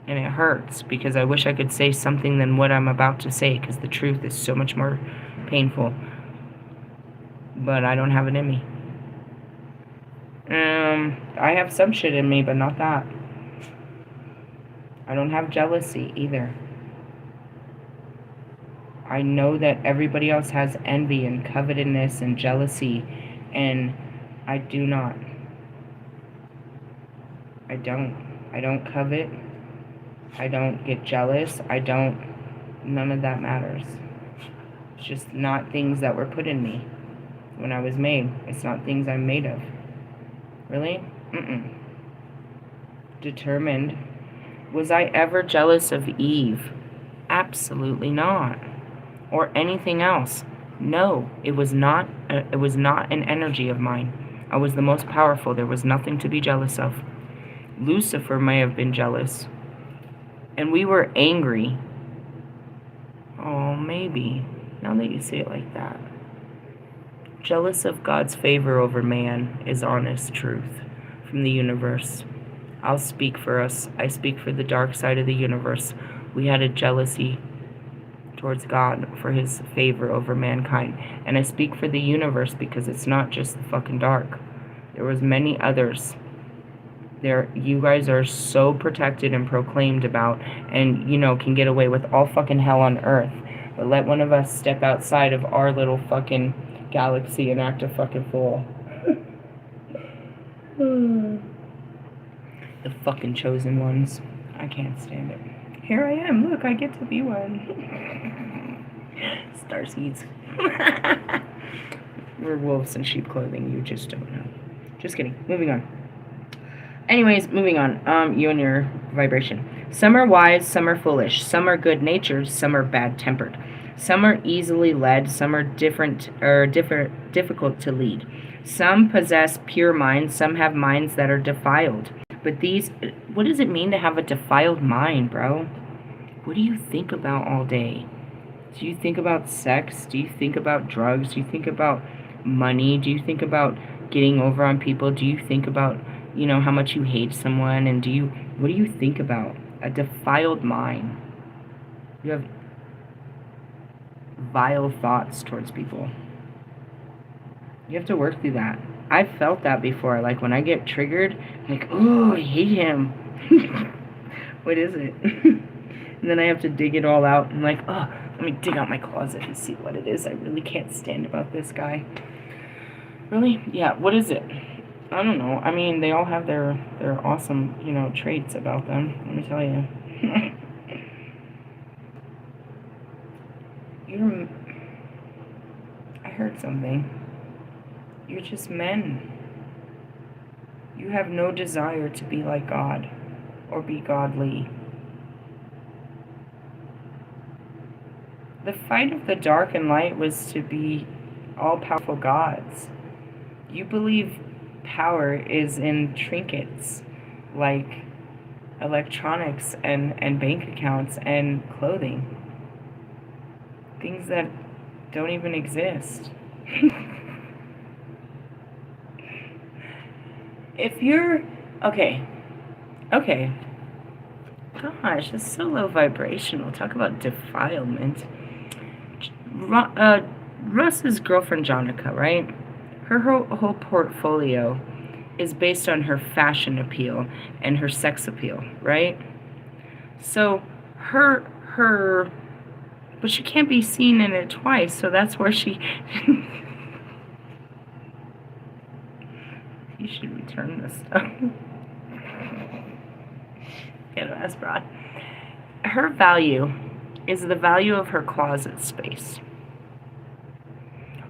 And it hurts because I wish I could say something than what I'm about to say, because the truth is so much more painful. But I don't have it in me. I have some shit in me, but not that. I don't have jealousy either. I know that everybody else has envy and covetousness and jealousy, and I do not. I don't covet. I don't get jealous. None of that matters. It's just not things that were put in me when I was made. It's not things I'm made of. Really? Determined. Was I ever jealous of Eve? Absolutely not. Or anything else. No, it was not an energy of mine. I was the most powerful. There was nothing to be jealous of. Lucifer may have been jealous. And we were angry. Oh, maybe. Now that you say it like that. Jealous of God's favor over man is honest truth from the universe. I'll speak for us. I speak for the dark side of the universe. we had a jealousy towards God for his favor over mankind. And I speak for the universe because it's not just the fucking dark. There was many others. There, you guys are so protected and proclaimed about, and can get away with all fucking hell on earth. But let one of us step outside of our little fucking galaxy and act a fucking fool. The fucking chosen ones. I can't stand it. Here I am. Look, I get to be one. Starseeds. We're wolves in sheep clothing. You just don't know. Just kidding. Moving on. Anyways, moving on. You and your vibration. Some are wise, some are foolish. Some are good-natured, some are bad-tempered. Some are easily led, some are difficult to lead. Some possess pure minds, some have minds that are defiled. But what does it mean to have a defiled mind, bro? What do you think about all day? Do you think about sex? Do you think about drugs? Do you think about money? Do you think about getting over on people? Do you think about, how much you hate someone? And what do you think about? A defiled mind. You have vile thoughts towards people. You have to work through that. I've felt that before. Like when I get triggered, like, oh, I hate him. What is it? And then I have to dig it all out. I'm like, oh, let me dig out my closet and see what it is I really can't stand about this guy. Really? Yeah, what is it? I don't know. I mean, they all have their awesome, traits about them. Let me tell you. I heard something. You're just men. You have no desire to be like God or be godly. The fight of the dark and light was to be all-powerful gods. You believe power is in trinkets like electronics and bank accounts and clothing. Things that don't even exist. If you're... Okay. Gosh, it's so low vibrational. Talk about defilement. Russ's girlfriend, Jonica, right? Her whole portfolio is based on her fashion appeal and her sex appeal, right? So but she can't be seen in it twice, so that's where she... You should return this stuff. Get a ass broad. Her value is the value of her closet space.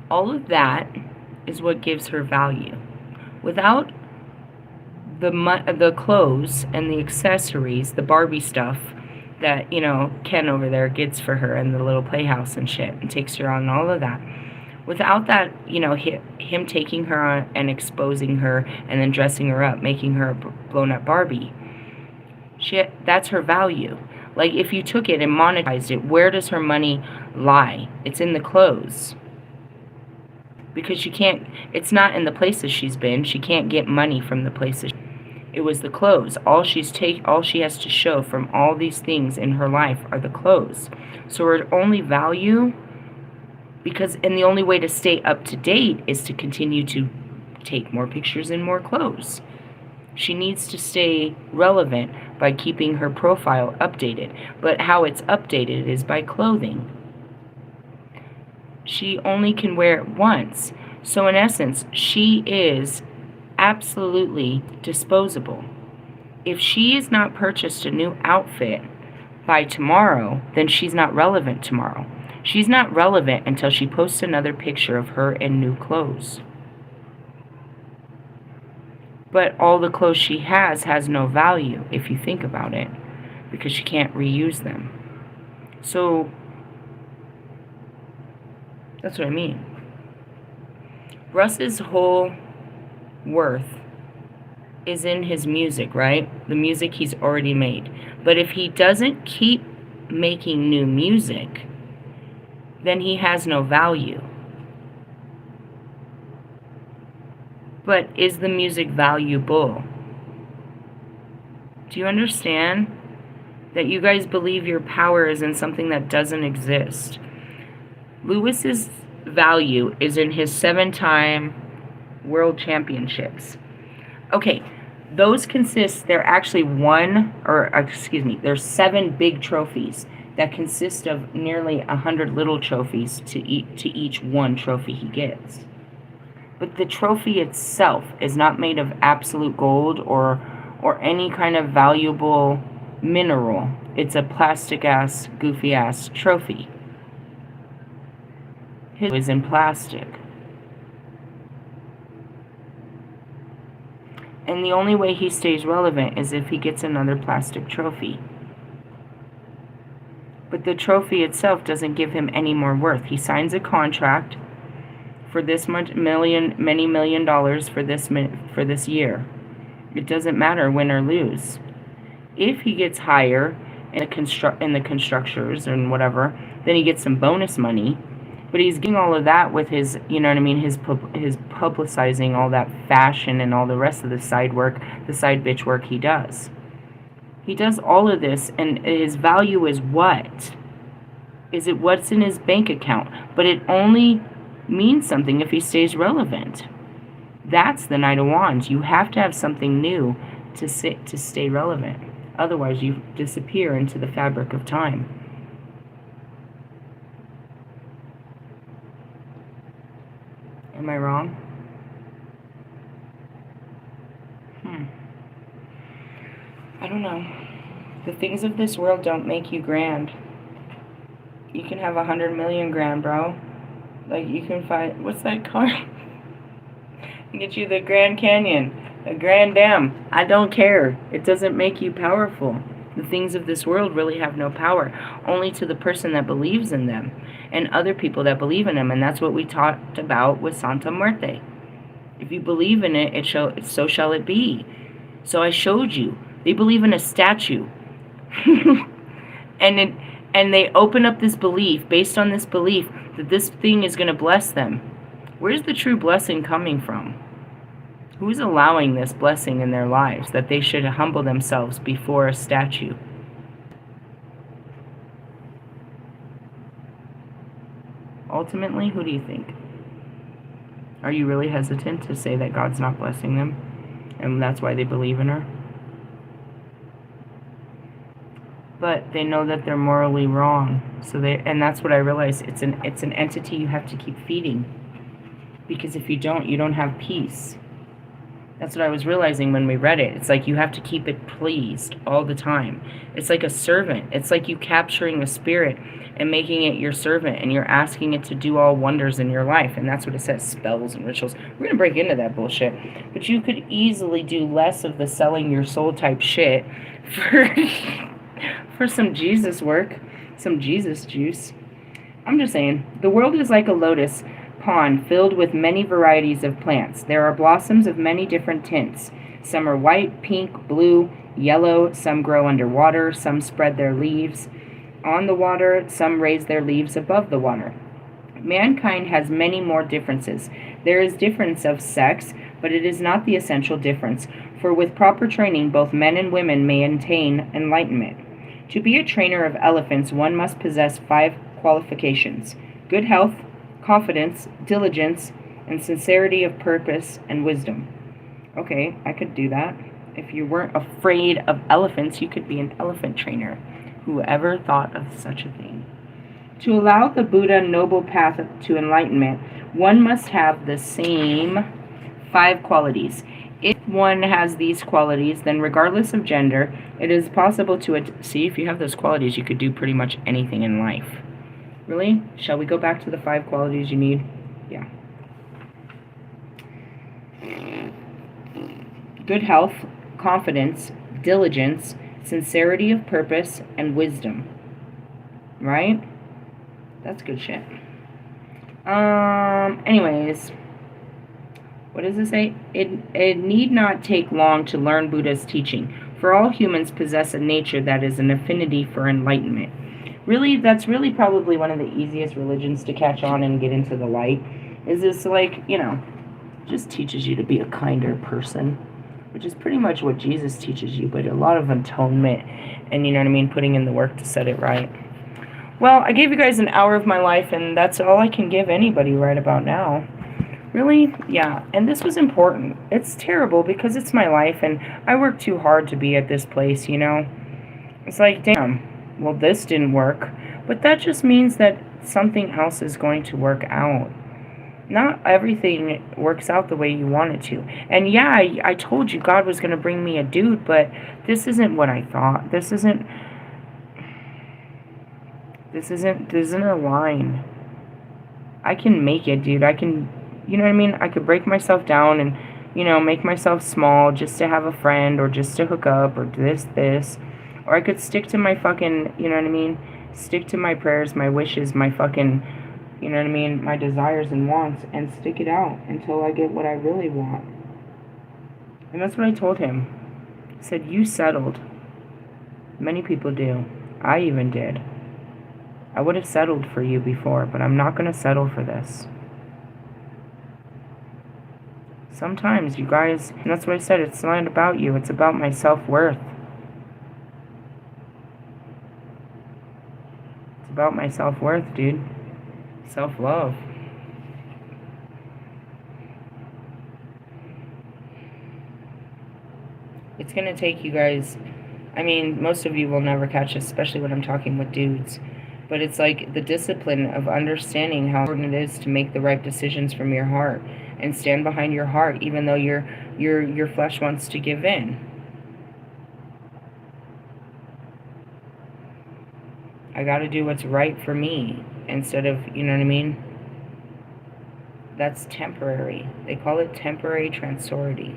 All of that is what gives her value. Without the clothes and the accessories, the Barbie stuff that, Ken over there gets for her and the little playhouse and shit and takes her on and all of that. Without that, him taking her on and exposing her and then dressing her up, making her a blown-up Barbie, that's her value. Like, if you took it and monetized it, where does her money lie? It's in the clothes. Because it's not in the places she's been. She can't get money from the places. It was the clothes. All she has to show from all these things in her life are the clothes. So her only value... and the only way to stay up to date is to continue to take more pictures and more clothes. She needs to stay relevant by keeping her profile updated. But how it's updated is by clothing. She only can wear it once. So in essence, she is absolutely disposable. If she is not purchased a new outfit by tomorrow, then she's not relevant tomorrow. She's not relevant until she posts another picture of her in new clothes. But all the clothes she has no value, if you think about it, because she can't reuse them. So, that's what I mean. Russ's whole worth is in his music, right? The music he's already made. But if he doesn't keep making new music, then he has no value. But is the music valuable? Do you understand? That you guys believe your power is in something that doesn't exist. Lewis's value is in his 7-time world championships. Okay, those consist, they're actually there's 7 big trophies that consist of nearly 100 little trophies to each one trophy he gets. But the trophy itself is not made of absolute gold or any kind of valuable mineral. It's a plastic-ass, goofy-ass trophy. His is in plastic. And the only way he stays relevant is if he gets another plastic trophy. But the trophy itself doesn't give him any more worth. He signs a contract for this many million dollars for this year. It doesn't matter win or lose. If he gets higher in the constructors and whatever, then he gets some bonus money. But he's getting all of that with his, you know what I mean, his publicizing all that fashion and all the rest of the side work, the side bitch work he does. He does all of this, and his value is what? Is it what's in his bank account? But it only means something if he stays relevant. That's the Knight of Wands. You have to have something new to stay relevant. Otherwise, you disappear into the fabric of time. Am I wrong? I don't know. The things of this world don't make you grand. You can have 100 million grand, bro. Like, you can find, what's that car? Get you the Grand Canyon, a Grand Dam. I don't care. It doesn't make you powerful. The things of this world really have no power, only to the person that believes in them and other people that believe in them. And that's what we talked about with Santa Muerte. If you believe in it, so shall it be. So I showed you. They believe in a statue. and they open up this belief, based on this belief, that this thing is going to bless them. Where's the true blessing coming from? Who's allowing this blessing in their lives, that they should humble themselves before a statue? Ultimately, who do you think? Are you really hesitant to say that God's not blessing them, and that's why they believe in her? But they know that they're morally wrong, and that's what I realized. It's an entity you have to keep feeding, because if you don't have peace. That's what I was realizing when we read it. It's like you have to keep it pleased all the time. It's like a servant. It's like you capturing a spirit and making it your servant, and you're asking it to do all wonders in your life. And that's what it says, spells and rituals. We're going to break into that bullshit. But you could easily do less of the selling your soul type shit for some Jesus work, some Jesus juice. I'm just saying, the world is like a lotus pond filled with many varieties of plants. There are blossoms of many different tints. Some are white, pink, blue, yellow. Some grow underwater. Some spread their leaves on the water. Some raise their leaves above the water. Mankind has many more differences. There is difference of sex, but it is not the essential difference, for with proper training both men and women may attain enlightenment. To be a trainer of elephants, one must possess 5 qualifications: good health, confidence, diligence, and sincerity of purpose and wisdom. Okay, I could do that. If you weren't afraid of elephants, you could be an elephant trainer. Whoever thought of such a thing? To allow the Buddha noble path to enlightenment, one must have the same 5 qualities. If one has these qualities, then regardless of gender, it is possible to see if you have those qualities, you could do pretty much anything in life. Really? Shall we go back to the 5 qualities you need? Yeah. Good health, confidence, diligence, sincerity of purpose, and wisdom. Right? That's good shit. Anyways, what does it say? It need not take long to learn Buddha's teaching, for all humans possess a nature that is an affinity for enlightenment. Really, that's really probably one of the easiest religions to catch on and get into the light. Is this, like, just teaches you to be a kinder person. which is pretty much what Jesus teaches you, but a lot of atonement and, you know what I mean, putting in the work to set it right. Well, I gave you guys an hour of my life, and that's all I can give anybody right about now. Really? Yeah. And this was important. It's terrible because it's my life, and I worked too hard to be at this place, you know? It's like, damn, well, this didn't work. But that just means that something else is going to work out. Not everything works out the way you want it to. And yeah, I told you God was going to bring me a dude, but this isn't what I thought. This isn't a line. I can make it, dude. I can, you know what I mean? I could break myself down and, you know, make myself small just to have a friend or just to hook up or this. Or I could stick to my fucking, you know what I mean? Stick to my prayers, my wishes, my fucking, you know what I mean? My desires and wants, and stick it out until I get what I really want. And that's what I told him. I said, you settled. Many people do. I even did. I would have settled for you before, but I'm not going to settle for this. Sometimes, you guys, and that's what I said, it's not about you, it's about my self-worth. It's about my self-worth, dude. Self-love. It's going to take you guys, I mean, most of you will never catch this, especially when I'm talking with dudes. But it's like the discipline of understanding how important it is to make the right decisions from your heart and stand behind your heart, even though your flesh wants to give in. I got to do what's right for me instead of, you know what I mean? That's temporary. They call it temporary transority.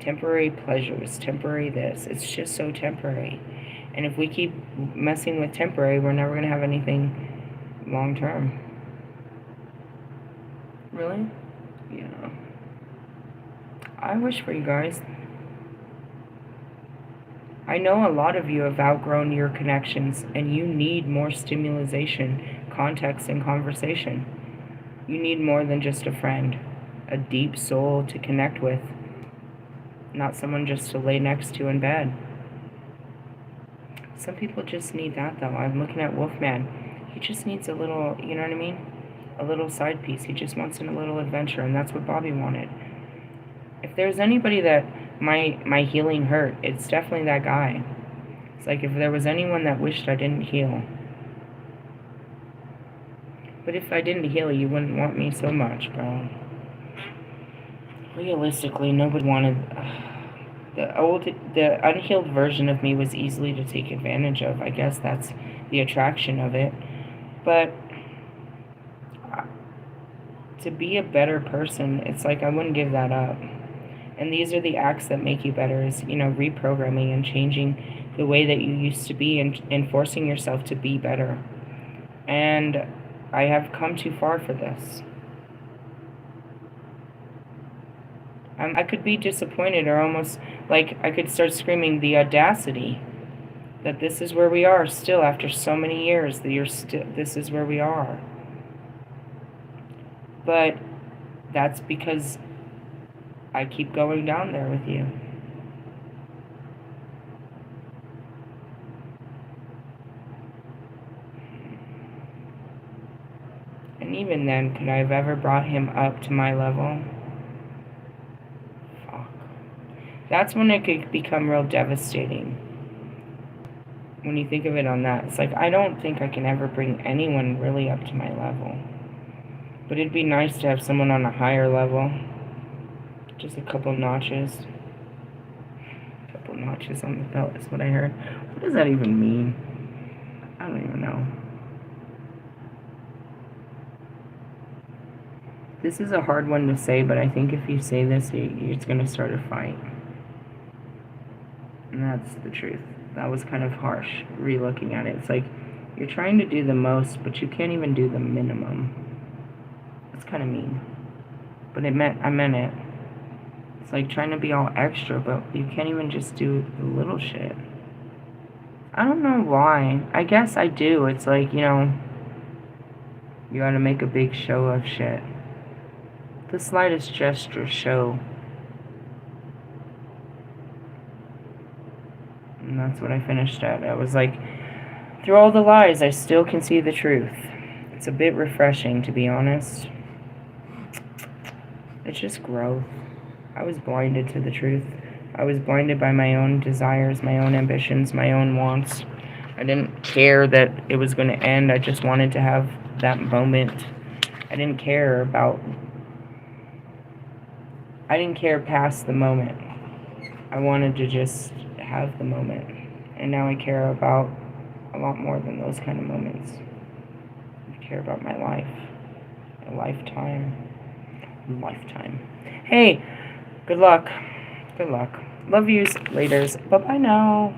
Temporary pleasures, temporary this. It's just so temporary. And if we keep messing with temporary, we're never going to have anything long term. Really? Yeah. I wish for you guys. I know a lot of you have outgrown your connections and you need more stimulation, context, and conversation. You need more than just a friend, a deep soul to connect with, not someone just to lay next to in bed. Some people just need that, though. I'm looking at Wolfman. He just needs a little, you know what I mean? A little side piece. He just wants a little adventure, and that's what Bobby wanted. If there's anybody that my healing hurt, it's definitely that guy. It's like if there was anyone that wished I didn't heal. But if I didn't heal, you wouldn't want me so much, bro. Realistically, nobody wanted... The unhealed version of me was easily to take advantage of. I guess that's the attraction of it. But to be a better person, it's like I wouldn't give that up. And these are the acts that make you better, is, you know, reprogramming and changing the way that you used to be and forcing yourself to be better. And I have come too far for this. I could be disappointed, or almost like I could start screaming the audacity that this is where we are still after so many years, that this is where we are. But that's because I keep going down there with you. And even then, could I have ever brought him up to my level? That's when it could become real devastating. When you think of it on that, it's like, I don't think I can ever bring anyone really up to my level. But it'd be nice to have someone on a higher level. Just a couple notches. A couple notches on the belt is what I heard. What does that even mean? I don't even know. This is a hard one to say, but I think if you say this, it's going to start a fight. And that's the truth. That was kind of harsh, re-looking at it. It's like, you're trying to do the most, but you can't even do the minimum. That's kind of mean. But I meant it. It's like trying to be all extra, but you can't even just do the little shit. I don't know why. I guess I do. It's like, you know, you gotta make a big show of shit. The slightest gesture show. that's what I finished at. I was like, through all the lies, I still can see the truth. It's a bit refreshing, to be honest. It's just growth. I was blinded to the truth. I was blinded by my own desires, my own ambitions, my own wants. I didn't care that it was going to end. I just wanted to have that moment. I didn't care past the moment. I wanted to just have the moment. And now I care about a lot more than those kind of moments. I care about my life. A lifetime. Hey, good luck. Love yous. Laters. Bye-bye now.